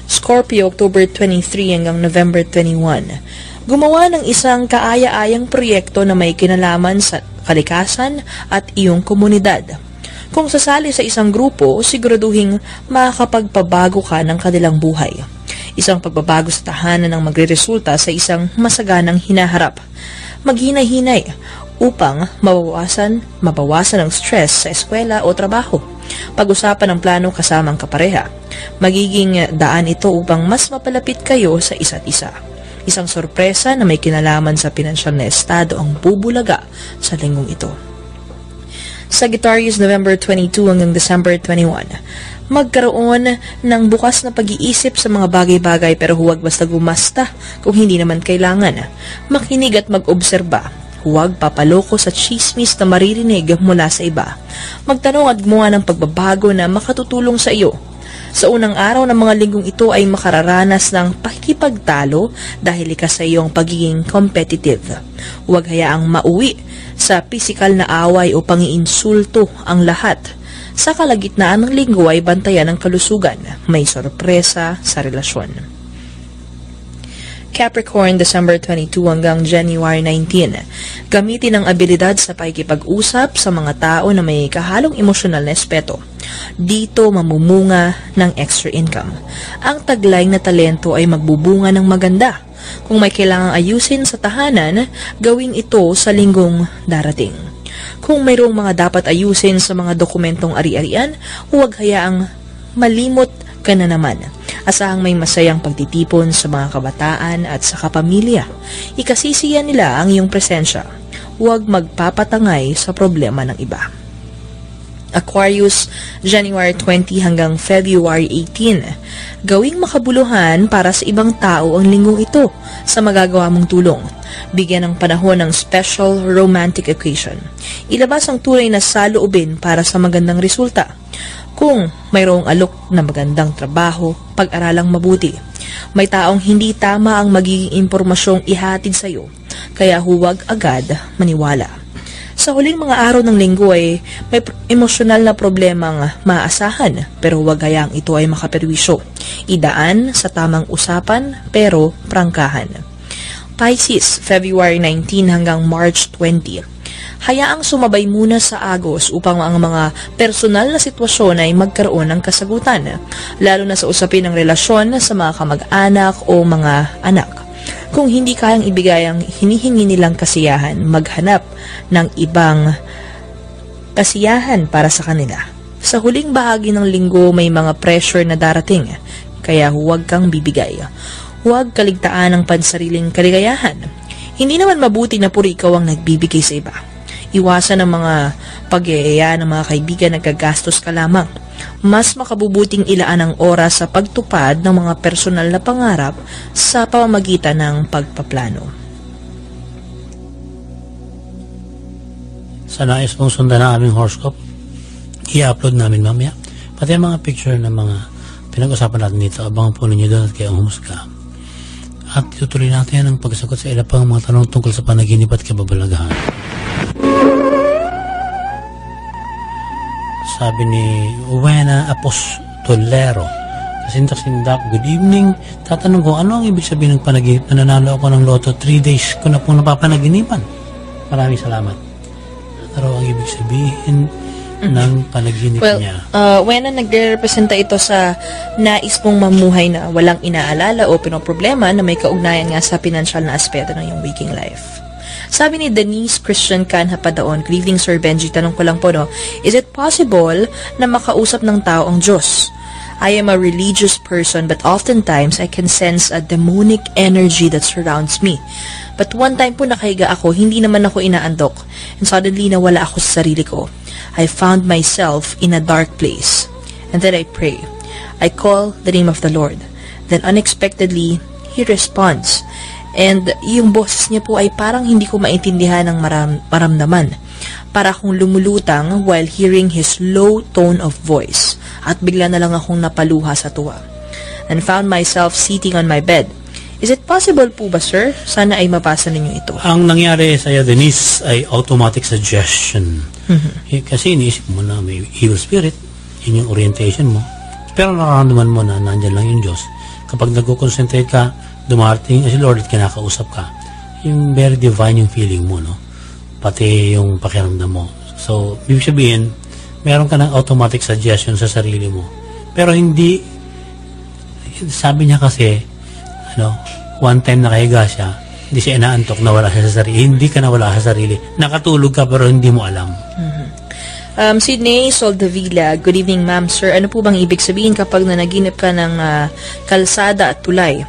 Scorpio, October 23 hanggang November 21. Gumawa ng isang kaaya-ayang proyekto na may kinalaman sa kalikasan at iyong komunidad. Kung sasali sa isang grupo, siguraduhing makakapagpabago ka ng kanilang buhay. Isang pagbabago sa tahanan ang magreresulta sa isang masaganang hinaharap. Maghinay-hinay upang mabawasan ang stress sa eskwela o trabaho. Pag-usapan ang plano kasamang kapareha. Magiging daan ito upang mas mapalapit kayo sa isa't isa. Isang sorpresa na may kinalaman sa pinansyal na estado ang bubulaga sa linggong ito. Sagittarius, November 22 hanggang December 21. Magkaroon ng bukas na pag-iisip sa mga bagay-bagay pero huwag basta gumasta kung hindi naman kailangan. Makinig at mag-obserba. Huwag papaloko sa chismis na maririnig mula sa iba. Magtanong at gumawa ng pagbabago na makatutulong sa iyo. Sa unang araw ng mga linggong ito ay makararanas ng pakikipagtalo dahil likas sa iyong pagiging competitive. Huwag hayaang mauwi sa pisikal na away o pangiinsulto ang lahat. Sa kalagitnaan ng linggo ay bantayan ang kalusugan. May sorpresa sa relasyon. Capricorn, December 22 hanggang January 19. Gamitin ang abilidad sa pakikipag-usap sa mga tao na may kahalong emosyonal na espeto. Dito mamumunga ng extra income. Ang taglay na talento ay magbubunga ng maganda. Kung may kailangang ayusin sa tahanan, gawin ito sa linggong darating. Kung mayroong mga dapat ayusin sa mga dokumentong ari-arian, huwag hayaang malimot ka na naman. Asahang may masayang pagtitipon sa mga kabataan at sa kapamilya. Ikasisiyan nila ang iyong presensya. Huwag magpapatangay sa problema ng iba. Aquarius, January 20 hanggang February 18. Gawing makabuluhan para sa ibang tao ang linggong ito sa magagawa mong tulong. Bigyan ng panahon ng special romantic occasion. Ilabas ang tunay na saloobin para sa magandang resulta. Kung mayroong alok na magandang trabaho, pag-aralang mabuti. May taong hindi tama ang magiging impormasyong ihatid sa iyo, kaya huwag agad maniwala. Sa huling mga araw ng linggo ay may emosyonal na problemang maaasahan, pero huwag hayang ito ay makaperwisyo. Idaan sa tamang usapan, pero prangkahan. Pisces, February 19 hanggang March 20. Hayaang sumabay muna sa agos upang ang mga personal na sitwasyon ay magkaroon ng kasagutan, lalo na sa usapin ng relasyon sa mga kamag-anak o mga anak. Kung hindi kayang ibigay ang hinihingi nilang kasiyahan, maghanap ng ibang kasiyahan para sa kanila. Sa huling bahagi ng linggo may mga pressure na darating, kaya huwag kang bibigay. Huwag kaligtaan ang pansariling kaligayahan. Hindi naman mabuti na puri ikaw ang nagbibigay sa iba. Iwasan ang mga pag-iaya ng mga kaibigan na gagastos ka lamang. Mas makabubuting ilaan ang oras sa pagtupad ng mga personal na pangarap sa pamamagitan ng pagpaplano. Sa nais mong sundan ang aming horoscope, i-upload namin mamaya. Pati ang mga picture ng mga pinag-usapan natin dito, abangan po ninyo doon at kayong humusga. At tutuloy natin ang pagsagot sa ilan pang mga tanong tungkol sa panaginip at kababalaghan. Sabi ni Uwena Apostolero, kasindak-sindak, good evening. Tatanong ko, ano ang ibig sabihin ng panaginip na nanalo ako ng loto? 3 days ko na pong napapanaginipan. Maraming salamat. Ano ang ibig sabihin ng panaginip niya? Uwena, nagre-representa ito sa nais mong mamuhay na walang inaalala o pinoproblema na may kaugnayan nga sa pinansyal na aspeto ng iyong waking life. Sabi ni Denise Christian Canha Padaon, good evening Sir Benji, tanong ko lang po, no, is it possible na makausap ng tao ang Diyos? I am a religious person but oftentimes I can sense a demonic energy that surrounds me. But one time po nakahiga ako, hindi naman ako inaandok, and suddenly nawala ako sa sarili ko. I found myself in a dark place. And then I pray. I call the name of the Lord. Then unexpectedly, He responds. And yung boses niya po ay parang hindi ko maintindihan ng maramdaman. Para akong lumulutang while hearing His low tone of voice. At bigla na lang akong napaluha sa tuwa. And found myself sitting on my bed. Is it possible po ba, sir? Sana ay mabasa ninyo ito. Ang nangyari sa Denise ay automatic suggestion. Kasi iniisip mo na may evil spirit, yun yung orientation mo. Pero nararamdaman mo na nandyan lang yung Diyos. Kapag nag-concentrate ka, dumarating si Lord at kinakausap ka. Yung very divine yung feeling mo, no? Pati yung pakiramdam mo. So, ibig sabihin, meron ka ng automatic suggestion sa sarili mo. Pero hindi, sabi niya kasi, one time nakahiga siya, hindi siya inaantok, nawala siya sa sarili. Hindi ka nawala sa sarili. Nakatulog ka pero hindi mo alam. Sydney Soldavilla, good evening ma'am. Sir, ano po bang ibig sabihin kapag nanaginip ka ng kalsada at tulay?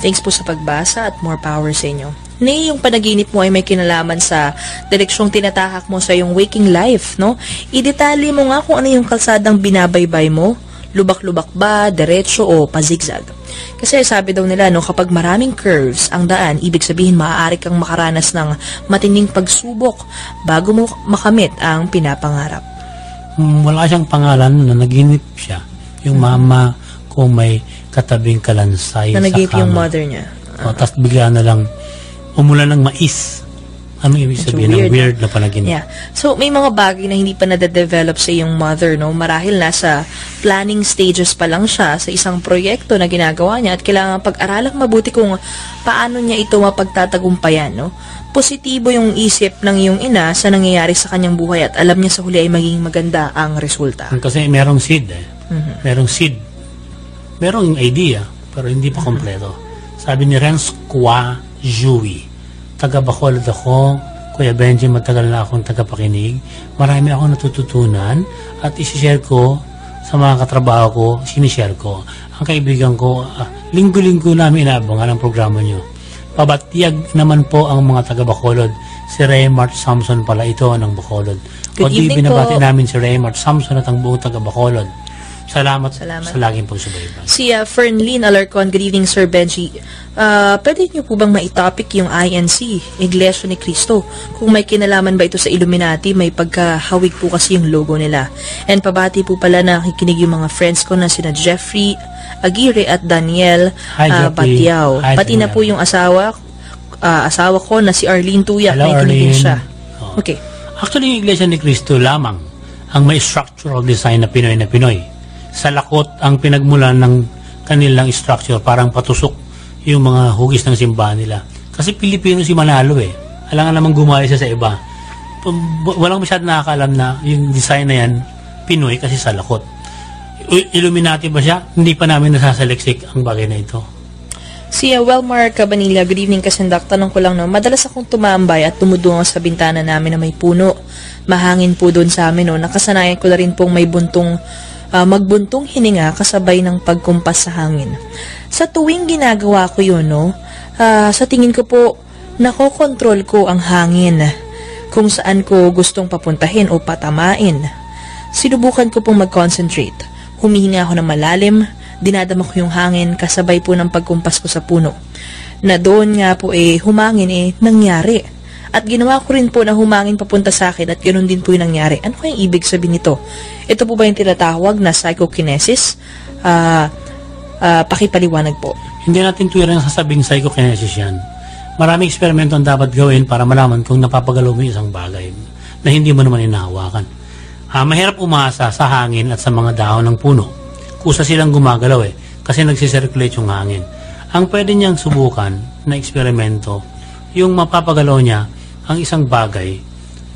Thanks po sa pagbasa at more power sa inyo. Nay, yung panaginip mo ay may kinalaman sa direksyong tinatahak mo sa iyong waking life, no? Idetali mo nga kung ano yung kalsadang binabaybay mo. Lubak-lubak ba, diretso o pazigzag? Kasi sabi daw nila, no, kapag maraming curves ang daan, ibig sabihin maaari kang makaranas ng matinding pagsubok bago mo makamit ang pinapangarap. Wala siyang pangalan na naginip siya. Yung mama ko may katabing kalansay sa Nanagip kama. yung mother niya. Tapos bigla na lang umulan ng mais. Ano ibig sabihin ng weird na panaginip? Yeah. So, may mga bagay na hindi pa nade-develop sa iyong mother, no? Marahil nasa planning stages pa lang siya sa isang proyekto na ginagawa niya at kailangan pag-aralang mabuti kung paano niya ito mapagtatagumpayan, no? Positibo yung isip ng iyong ina sa nangyayari sa kanyang buhay at alam niya sa huli ay maging maganda ang resulta. Kasi merong seed Merong seed. Merong idea, pero hindi pa kompleto. Sabi ni Renz Kwa Jui, taga Bacolod ako, Kuya Benji, matagal na akong tagapakinig. Marami akong natututunan at isishare ko sa mga katrabaho ko, sinishare ko. Ang kaibigan ko, linggo-linggo namin inaabangan ang programa nyo. Pabatiyag naman po ang mga taga Bacolod. Si Raymart Samson pala ito ng Bacolod. Good evening binabati po. namin si Raymart Samson at ang buong taga Bacolod. Salamat sa laging pagsubaybay. Si Fernlyn Alarcon, good evening Sir Benji. Pwede niyo po bang maitopic yung INC, Iglesia ni Cristo? Kung may kinalaman ba ito sa Illuminati, may pagkahawig po kasi yung logo nila. And pabati po pala na nakikinig yung mga friends ko na sina Jeffrey Aguirre at Daniel Batiao. Pati na po yung asawa ko na si Arlene Tuyak. Hello, nakikinig Arlene. siya. Okay. Actually, yung Iglesia ni Cristo lamang ang may structural design na Pinoy. Sa lakot ang pinagmulan ng kanilang structure, parang patusok yung mga hugis ng simbahan nila. Kasi Pilipino si Manalo Alangan namang gumaya siya sa iba. Walang masyadong nakakaalam na yung design na yan, Pinoy kasi sa lakot. Illuminati ba siya? Hindi pa namin nasasaliksik ang bagay na ito. Si Welmar Cabanilla, good evening kasindak. Tanong ko lang, no, madalas akong tumambay at tumudungo sa bintana namin na may puno. Mahangin po doon sa amin, no. Nakasanayan ko na rin pong may magbuntong hininga kasabay ng pagkumpas sa hangin. Sa tuwing ginagawa ko yun, no, sa tingin ko po, nakokontrol ko ang hangin kung saan ko gustong papuntahin o patamain. Sinubukan ko pong mag-concentrate. Humihinga ako ng malalim, dinadama ko yung hangin kasabay po ng pagkumpas ko sa puno. Na doon nga po humangin nangyari. At ginawa ko rin po na humangin papunta sa akin at ganoon din po yung nangyari. Ano kayang ibig sabihin nito? Ito po ba yung tinatawag na psychokinesis? Pakipaliwanag po. Hindi natin tuwirang sasabing psychokinesis yan. Maraming eksperimento ang dapat gawin para malaman kung napapagalaw mo isang bagay na hindi mo naman inahawakan. Mahirap umasa sa hangin at sa mga dahon ng puno. Kusa silang gumagalaw kasi nagsisirculate yung hangin. Ang pwede niyang subukan na eksperimento, yung mapapagalaw niya ang isang bagay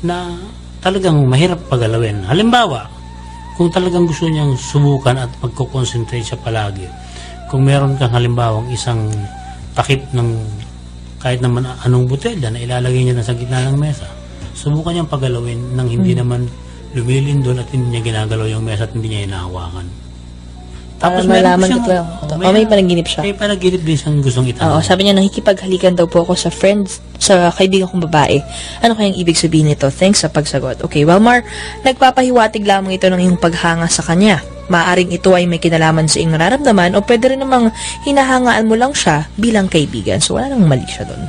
na talagang mahirap pagalawin. Halimbawa, kung talagang gusto niyang subukan at magko-concentrate siya palagi, kung meron kang halimbawang isang takip ng kahit naman anong botelya na ilalagay niya na sa gitna ng mesa, subukan niyang pagalawin nang hindi naman lumilindol at hindi niya ginagalaw yung mesa at hindi niya inahawakan. Tapos malaman ko may panaginip siya. May panaginip din siyang gustong itanong. Oo, sabi niya nakikipaghalikan daw po ako sa friends, sa kaibigan kong babae. Ano kayang ibig sabihin nito? Thanks sa pagsagot. Okay, Welmar, nagpapahiwatig lamang ito ng iyong paghanga sa kanya. Maaring ito ay may kinalaman sa iyong nararamdaman o pwede rin namang hinahangaan mo lang siya bilang kaibigan. So, wala namang mali siya doon.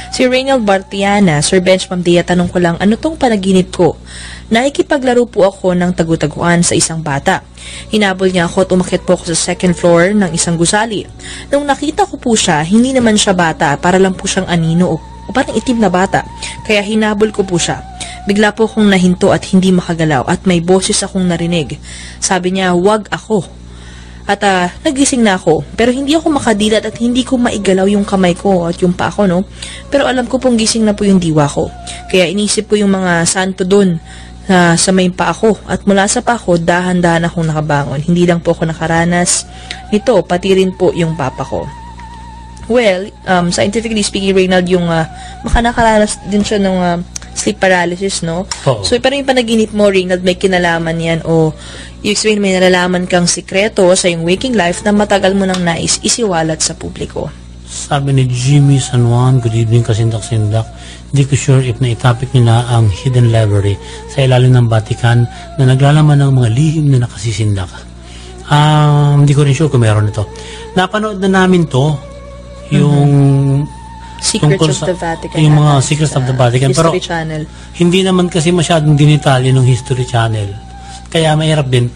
Si Reynald Bartiana, Sir Bench, Ma'am Dea, tanong ko lang, ano tong panaginip ko? Nakikipaglaro po ako ng tagu-taguan sa isang bata. Hinabol niya ako at umakyat po ako sa second floor ng isang gusali. Nung nakita ko po siya, hindi naman siya bata, para lang po siyang anino o parang itim na bata. Kaya hinabol ko po siya. Bigla po akong nahinto at hindi makagalaw at may boses akong narinig. Sabi niya, wag ako. At nagising na ako, pero hindi ako makadilat at hindi ko maigalaw yung kamay ko at yung paa ko, no? Pero alam ko pong gising na po yung diwa ko. Kaya inisip ko yung mga santo doon sa may paa ko. At mula sa paa ko, dahan-dahan akong nakabangon. Hindi lang po ako nakaranas nito, pati rin po yung papa ko. Well, scientifically speaking, Reynald, yung nakaranas din siya ng sleep paralysis, no? Oo. So, pero yung panaginip mo, Reynald, may kinalaman yan o you explain, may nalalaman kang sikreto sa iyong waking life na matagal mo nang nais isiwalat sa publiko. Sabi ni Jimmy San Juan, good evening kasindak-sindak. Hindi ko sure if na-topic niyo na ang hidden library sa ilalim ng Vatican na naglalaman ng mga lihim na nakasisindak. Hindi ko rin sure kung meron ito. Napanood na namin to, yung Secrets of the Vatican. Yung mga Secrets of the Vatican. History Pero Channel. hindi naman kasi masyadong dinitalye ng History Channel. Kaya mahirap din.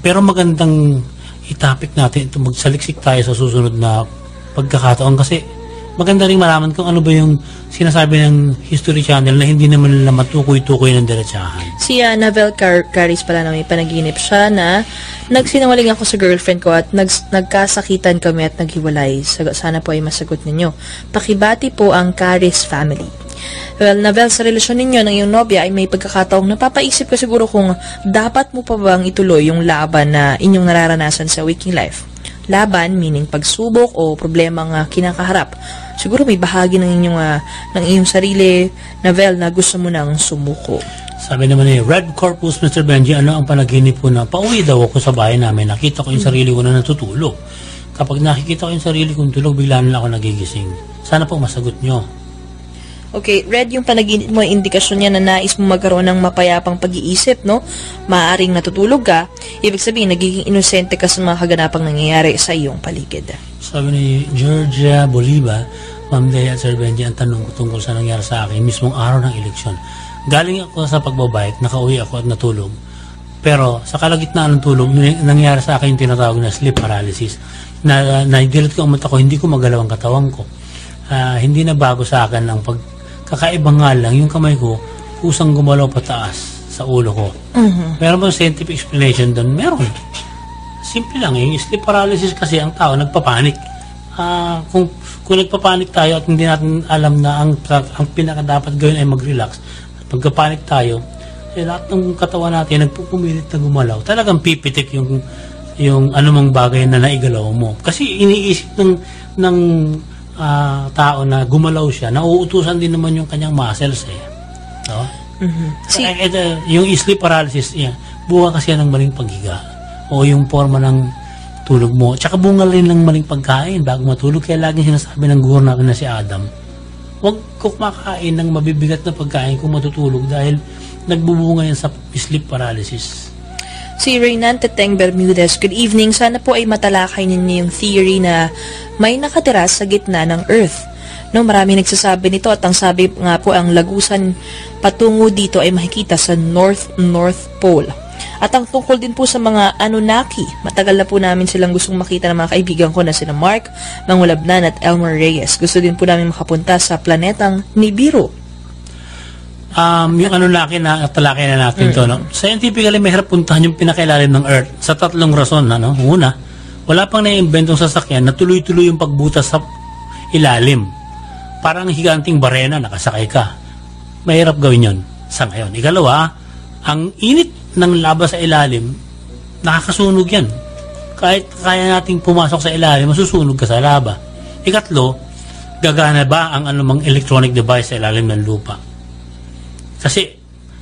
Pero magandang i-topic natin ito. Magsaliksik tayo sa susunod na pagkakataon. Kasi maganda rin malaman kung ano ba yung sinasabi ng History Channel na hindi naman nila matukoy-tukoy ng diretsahan. Si Navel Caris pala na may panaginip siya na nagsinungaling ako sa girlfriend ko at nagkasakitan kami at naghiwalay. Sana po ay masagot ninyo. Pakibati po ang Caris family. Well, Navel, sa relasyon ninyo ng iyong nobya ay may pagkakataong napapaisip ka siguro kung dapat mo pa bang ituloy yung laban na inyong nararanasan sa waking life. Laban, meaning pagsubok o problemang kinakaharap. Siguro may bahagi ng inyong sarili, Navel, na gusto mo nang sumuko. Sabi naman ni Red Corpus, Mr. Benji, ano ang panaginip ko na pauwi daw ako sa bahay namin. Nakita ko yung sarili ko na natutulog. Kapag nakikita ko yung sarili kong tulog, bigla na ako nagigising. Sana po masagot nyo. Okay, Red, yung panaginip mo, indikasyon niya na nais mo magkaroon ng mapayapang pag-iisip, no? Maaaring natutulog ka, ibig sabihin, nagiging inosente ka sa mga kaganapang nangyayari sa iyong paligid. Sabi ni Georgia Boliva, Ma'am Dea at Sir Benji, ang tanong ko tungkol sa nangyari sa akin, mismong araw ng eleksyon. Galing ako sa pagbabike, nakauwi ako at natulog. Pero sa kalagitnaan ng tulog, nangyari sa akin yung tinatawag na sleep paralysis. Naidilat ko ang mata ko, hindi ko magalaw ang katawan ko. Hindi na bago sa akin ang kakaiba nga lang, yung kamay ko, kusang gumalaw pataas sa ulo ko. Meron bang scientific explanation doon? Meron. Simple lang, yung sleep paralysis kasi ang tao nagpapanik. Kung nagpapanik tayo at hindi natin alam na ang pinakadapat gawin ay mag-relax, at pagkapanik tayo, lahat ng katawan natin nagpupumilit na gumalaw. Talagang pipitik yung anumang bagay na naigalaw mo. Kasi iniisip ng tao na gumalaw siya, nauutusan din naman yung kanyang muscles eh. No? Yung sleep paralysis, bunga kasi ng maling paghiga o yung forma ng tulog mo. Tsaka bunga rin ng maling pagkain bago matulog. Kaya laging sinasabi ng guro namin na si Adam, huwag kumakain ng mabibigat na pagkain kung matutulog dahil nagbubunga yan sa sleep paralysis. Si Reynan Teteng Bermudez, good evening. Sana po ay matalakay ninyo yung theory na may nakatira sa gitna ng Earth. No, marami nagsasabi nito at ang sabi nga po ang lagusan patungo dito ay makikita sa North Pole. At ang tungkol din po sa mga Anunnaki, matagal na po namin silang gustong makita ng mga kaibigan ko na sina Mark Mangulabnan at Elmer Reyes. Gusto din po namin makapunta sa planetang Nibiru. Yung Anunnaki na talakay na natin to, no? Scientifically, mahirap puntahan yung pinakailalim ng Earth sa tatlong rason. Ano? Una, wala pang naiimbentong sasakyan na tuloy-tuloy yung pagbutas sa ilalim. Parang higanting barena, nakasakay ka. Mahirap gawin yon sa ngayon. Ikalawa, ang init ng laba sa ilalim, nakakasunog yan. Kahit kaya nating pumasok sa ilalim, masusunog ka sa laba. Ikatlo, gagana ba ang anumang electronic device sa ilalim ng lupa? Kasi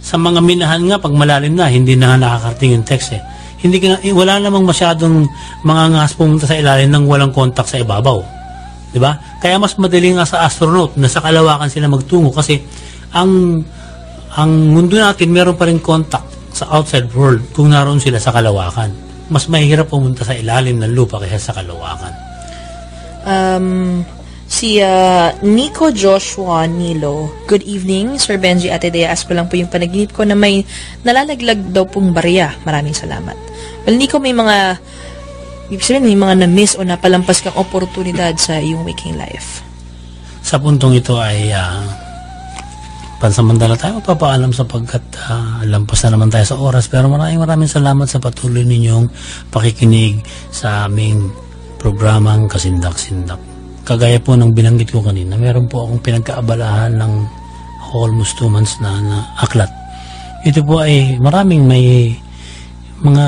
sa mga minahan nga, pag malalim na, hindi na nakakarating yung text eh. Wala namang masyadong mga ngas pumunta sa ilalim nang walang contact sa ibabaw. Diba? Kaya mas madali nga sa astronaut na sa kalawakan sila magtungo kasi ang mundo natin meron pa rin contact sa outside world kung naroon sila sa kalawakan. Mas mahirap pumunta sa ilalim ng lupa kaysa sa kalawakan. Si Nico Joshua Nilo. Good evening, Sir Benji at Idea. As ko lang po yung panaginip ko na may nalalaglag daw pong barya. Maraming salamat. Well, Nico, may mga na-miss o napalampas kang oportunidad sa iyong waking life. Sa puntong ito ay pansamantala tayo magpapaalam sapagkat lampas na naman tayo sa oras. Pero maraming salamat sa patuloy ninyong pakikinig sa aming programang Kasindak-Sindak. Kagaya po ng binanggit ko kanina, meron po akong pinagkaabalahan ng almost 2 months na aklat. Ito po ay maraming may mga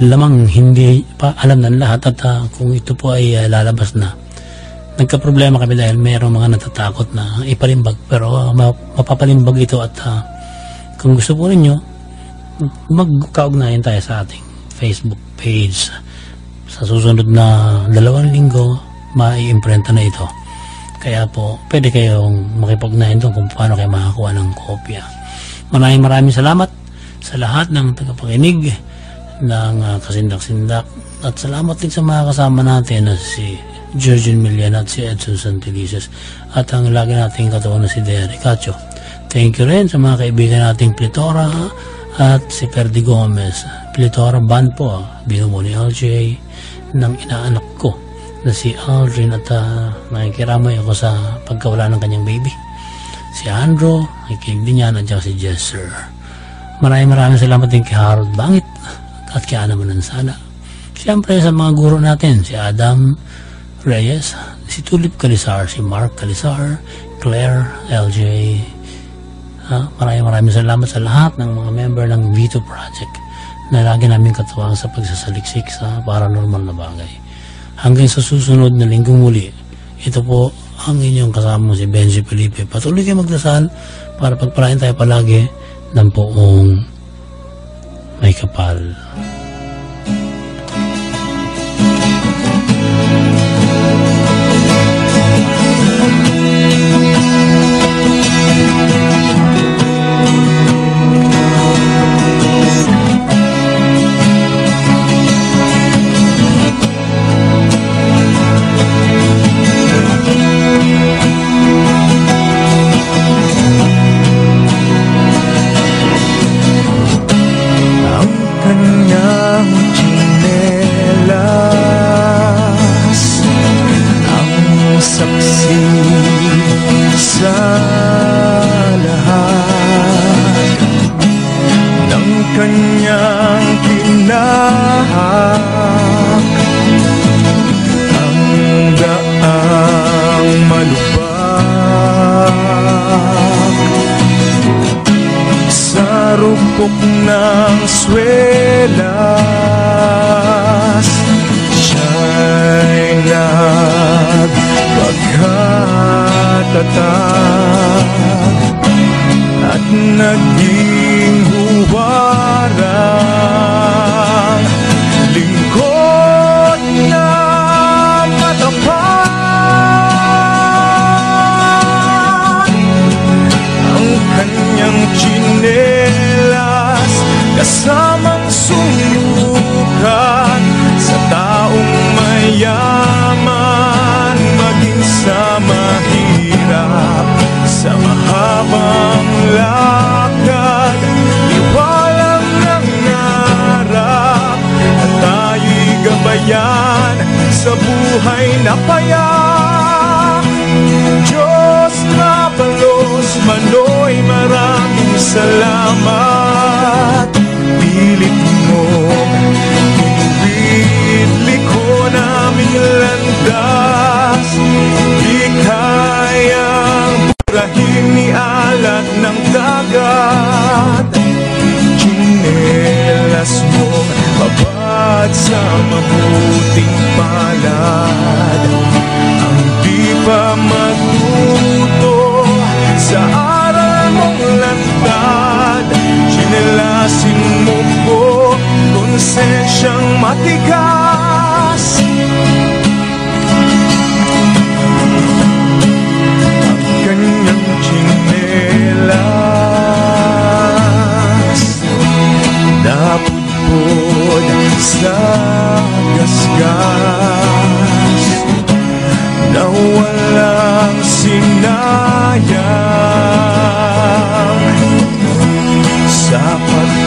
lamang hindi pa alam ng lahat at kung ito po ay lalabas na. Nagka-problema kami dahil mayroong mga natatakot na ipalimbag pero mapapalimbag ito at kung gusto po ninyo, magkaugnayan tayo sa ating Facebook page. Sa susunod na 2 linggo, mai-imprenta na ito. Kaya po, pwede kayong makipag-ugnayan doon kung paano kayo makakuha ng kopya. Maraming salamat sa lahat ng tagapakinig ng Kasindak-Sindak at salamat din sa mga kasama natin na si Georgian Milian at si Edson Santelices at ang lagi nating katuwa na si Derek Cacho. Thank you rin sa mga kaibigan nating Plitora at si Perdi Gomez. Plitora Band po, binumo ni LJ ng inaanak ko na si Aldrin at nakikiramay ako sa pagkawala ng kanyang baby. Si Andrew, nakikinig din yan at si Jesser. Maraming salamat din kay Harold Bangit at kay Ana Manansala. Siyempre sa mga guro natin, si Adam Reyes, si Tulip Calisar, si Mark Calisar, Claire, LJ. Maraming salamat sa lahat ng mga member ng Vito Project na lagi namin katuwang sa pagsasaliksik sa paranormal na bagay. Hanggang sa susunod na linggong muli, ito po ang inyong kasama si Benji Felipe. Patuloy kayo magdasal para pagpalain tayo palagi ng poong may kapal. Rupok ng swelas, siya'y nagpagkatatag at naging huwarang lingkod na matapat. Ang kanyang tsinelas kasamang sumukat sa taong mayaman, maging sa mahirap, sa mahabang lakad, iwalang nangarap at tayo'y gabayan sa buhay na payak. Diyos na balos mano'y maraming salamat. Pilit mo inuwid liko naming landas, di kayang burahin ni alat ng dagat. Tsinelas mo babad sa mabuting palad, ang di pa matuto sa aral mong lantad. Chinelasin mo ko konsensyang matigas, ang kanyang tsinelas napudpod sa gasgas, nawala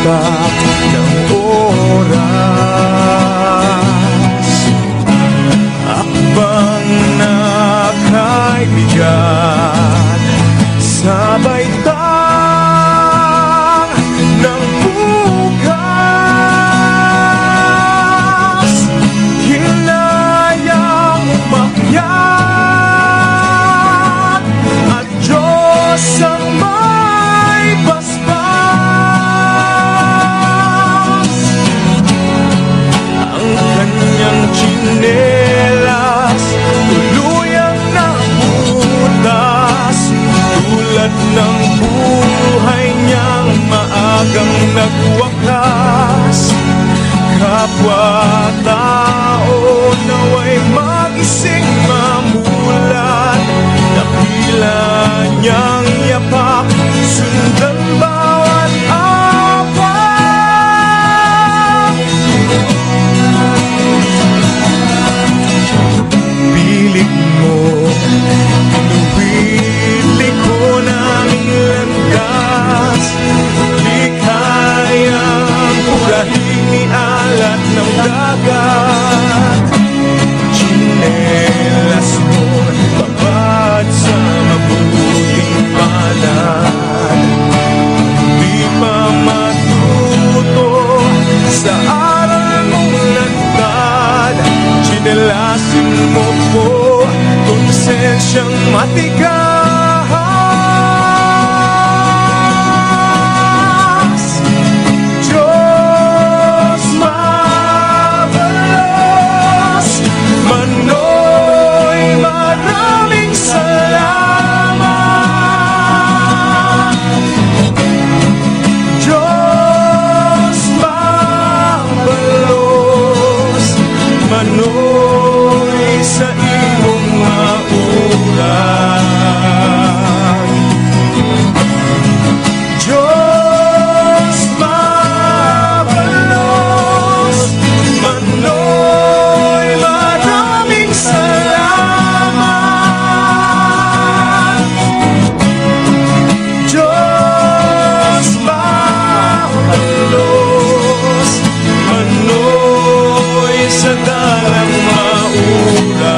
impact ng oras. Akbang na kaibigan, sabay tang ng bukas, hinayang umakyat at Diyos ang may basbas. Ang kanyang tsinelas tuluyang nabutas, tulad ng buhay niyang maagang nagwakas. Kapwa-tao naway magising mamulat, dakila niyang yapak, sundan bawat apak. Pilit mo, inuwili ko ng landas, di kayang purahin ni alat ng dagat. Tsinelas mo, babad sa mabuting palad, di pa matuto sa aral mong lantad. Tsinelasin mo po, konsensyang matigas. Diyos mabalos, Manoy maraming salamat. Diyos mabalos, Manoy sa iyong mauran. Diyos mabalos, Manoy maraming salamat. Diyos mabalos, Manoy sa dalang mauran.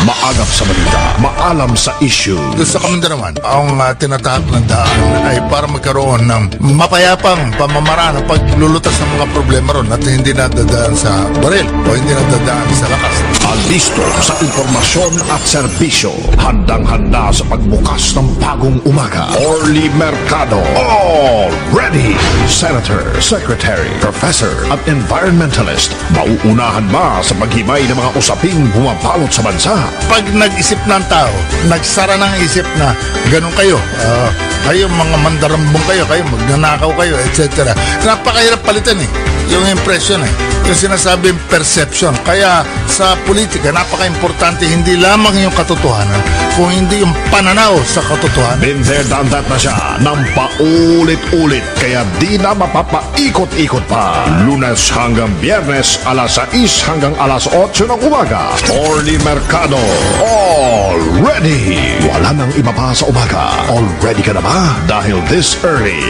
Maagap sa balita, maalam sa issue. Sa Kamindanao, ang tinatahak ng daan ay para magkaroon ng mapayapang pamamaraan at paglulutas ng mga problema ron at hindi nadadaan sa baril o hindi nadadaan sa lakas. Alisto sa impormasyon at serbisyo. Handang-handa sa pagbukas ng bagong umaga. Orly Mercado. All ready. Senator, Secretary, Professor at Environmentalist. Mauunahan ba sa paghimay ng mga usaping bumabalot sa bansa? Pag nag-isip ng tao, nagsara ng isip na ganun kayo, kayo mga mandarambong kayo magnanakaw kayo, etc. Napakahirap palitan yung impression yung sinasabing perception. Kaya sa politika, napaka-importante hindi lamang yung katotohanan, kung hindi yung pananaw sa katotohanan. Been there, done that na siya ng paulit-ulit, kaya di na mapapaikot-ikot pa. Lunes hanggang Biyernes, alas 6 hanggang alas 8 ng umaga. Orly Mercado. All ready. Wala nang iba pa sa umaga. All ready ka na ba? Dahil this early,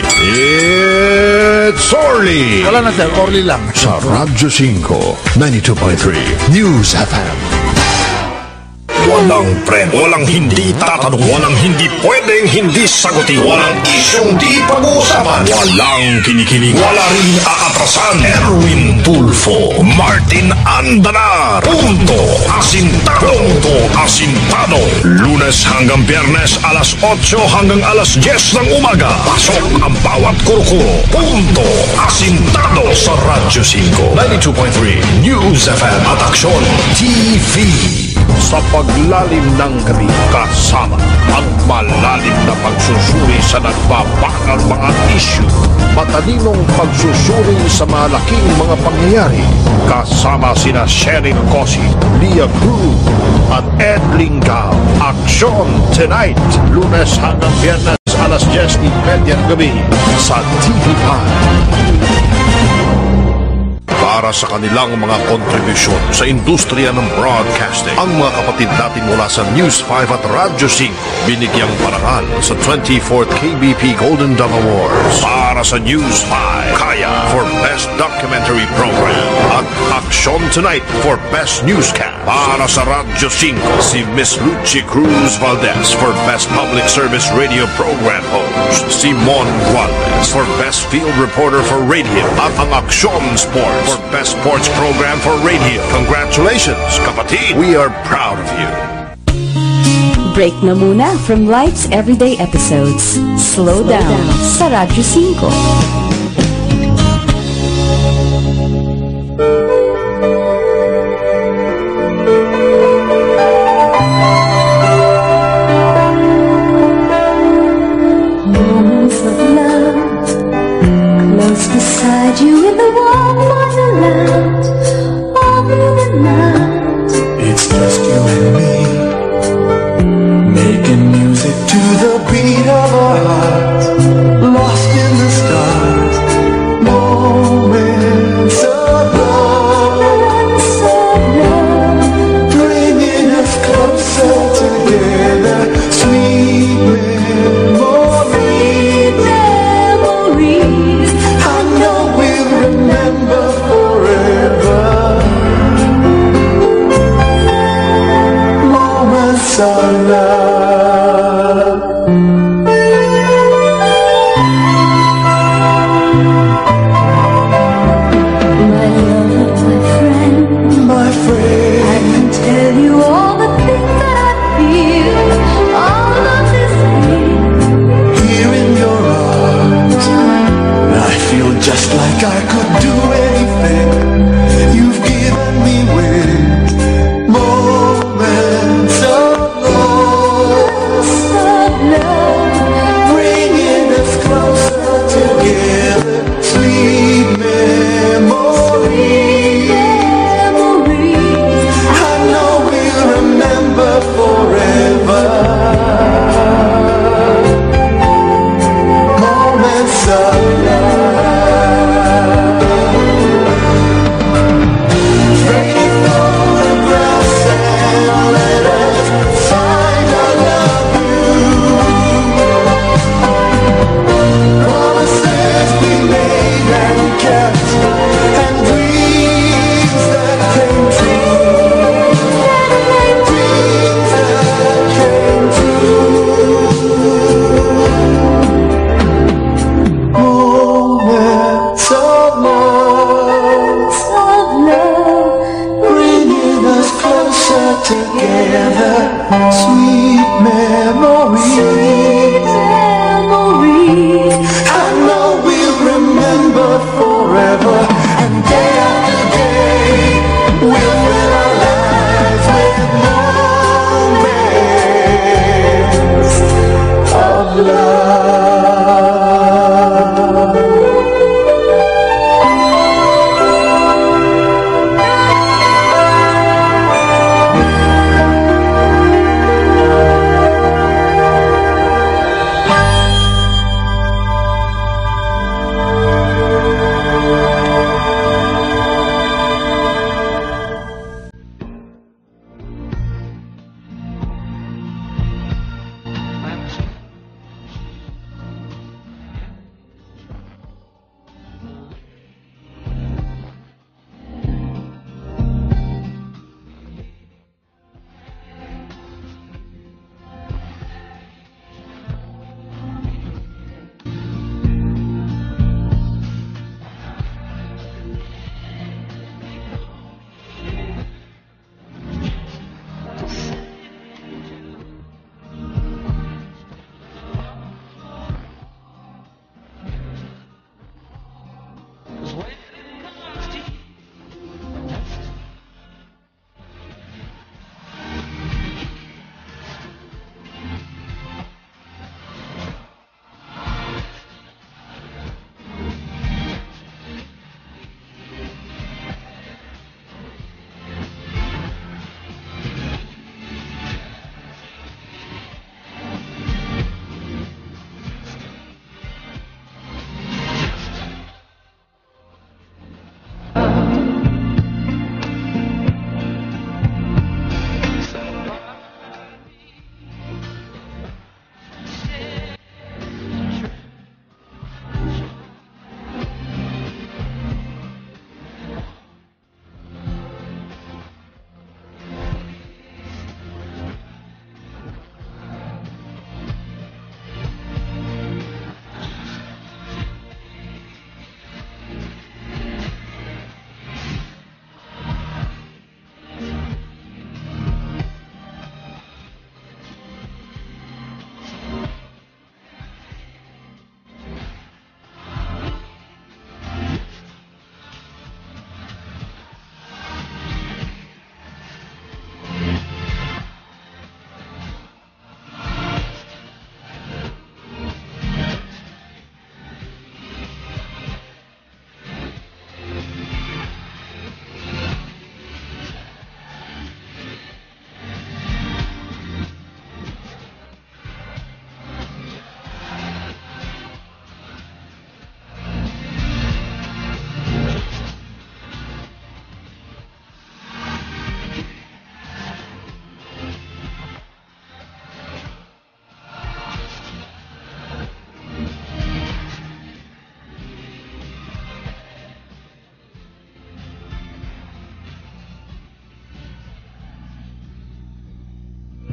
it's Orly. Wala na sir, Orly lang. Sa Radyo 5, 92.3 News FM. Walang walang hindi tatanong, walang hindi pwedeng hindi sagutin, walang isyong di pag-uusapan, walang kinikilig, wala rin aatrasan. Erwin Tulfo, Martin Andanar, Punto Asintado. Lunes hanggang Biyernes, alas 8 hanggang alas 10 ng umaga. Pasok ang bawat kuro-kuro. Punto Asintado sa Radyo 5, 92.3 News FM at Aksyon TV. sa paglalim ng gabi, kasama ang malalim na pagsusuri sa nagbabagang mga issue, matalinong pagsusuri sa malaking mga pangyayari, kasama sina Sheryl Cosi, Leah Cruz at Ed Lingao. Aksyon Tonight, Lunes hanggang Biyernes alas 10:30 ng gabi sa TV5. Para sa kanilang mga kontribusyon sa industriya ng broadcasting, ang mga kapatid natin mula sa News 5 at Radyo 5 binigyang parangal sa 24th KBP Golden Dove Awards. Para sa News 5, Kaya for Best Documentary Program at Aksyon Tonight for Best Newscast. Para sa Radyo 5, si Miss Lucy Cruz Valdez for Best Public Service Radio Program Host, si Mon Gualvez for Best Field Reporter for Radio, at ang Aksyon Sports for Best Sports Program for Radio. Congratulations, kapatid! We are proud of you. Break na muna from life's everyday episodes. Slow down sa Radyo 5. Beside you in the warm wonderland of the night. It's just you and me, making music to the beat of our hearts, lost in the stars, moments of love, bringing us closer together, sweet memories. I know we'll remember forever. Moments of love.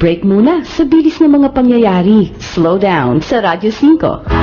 Break muna sa bilis ng mga pangyayari. Slow down sa Radyo 5.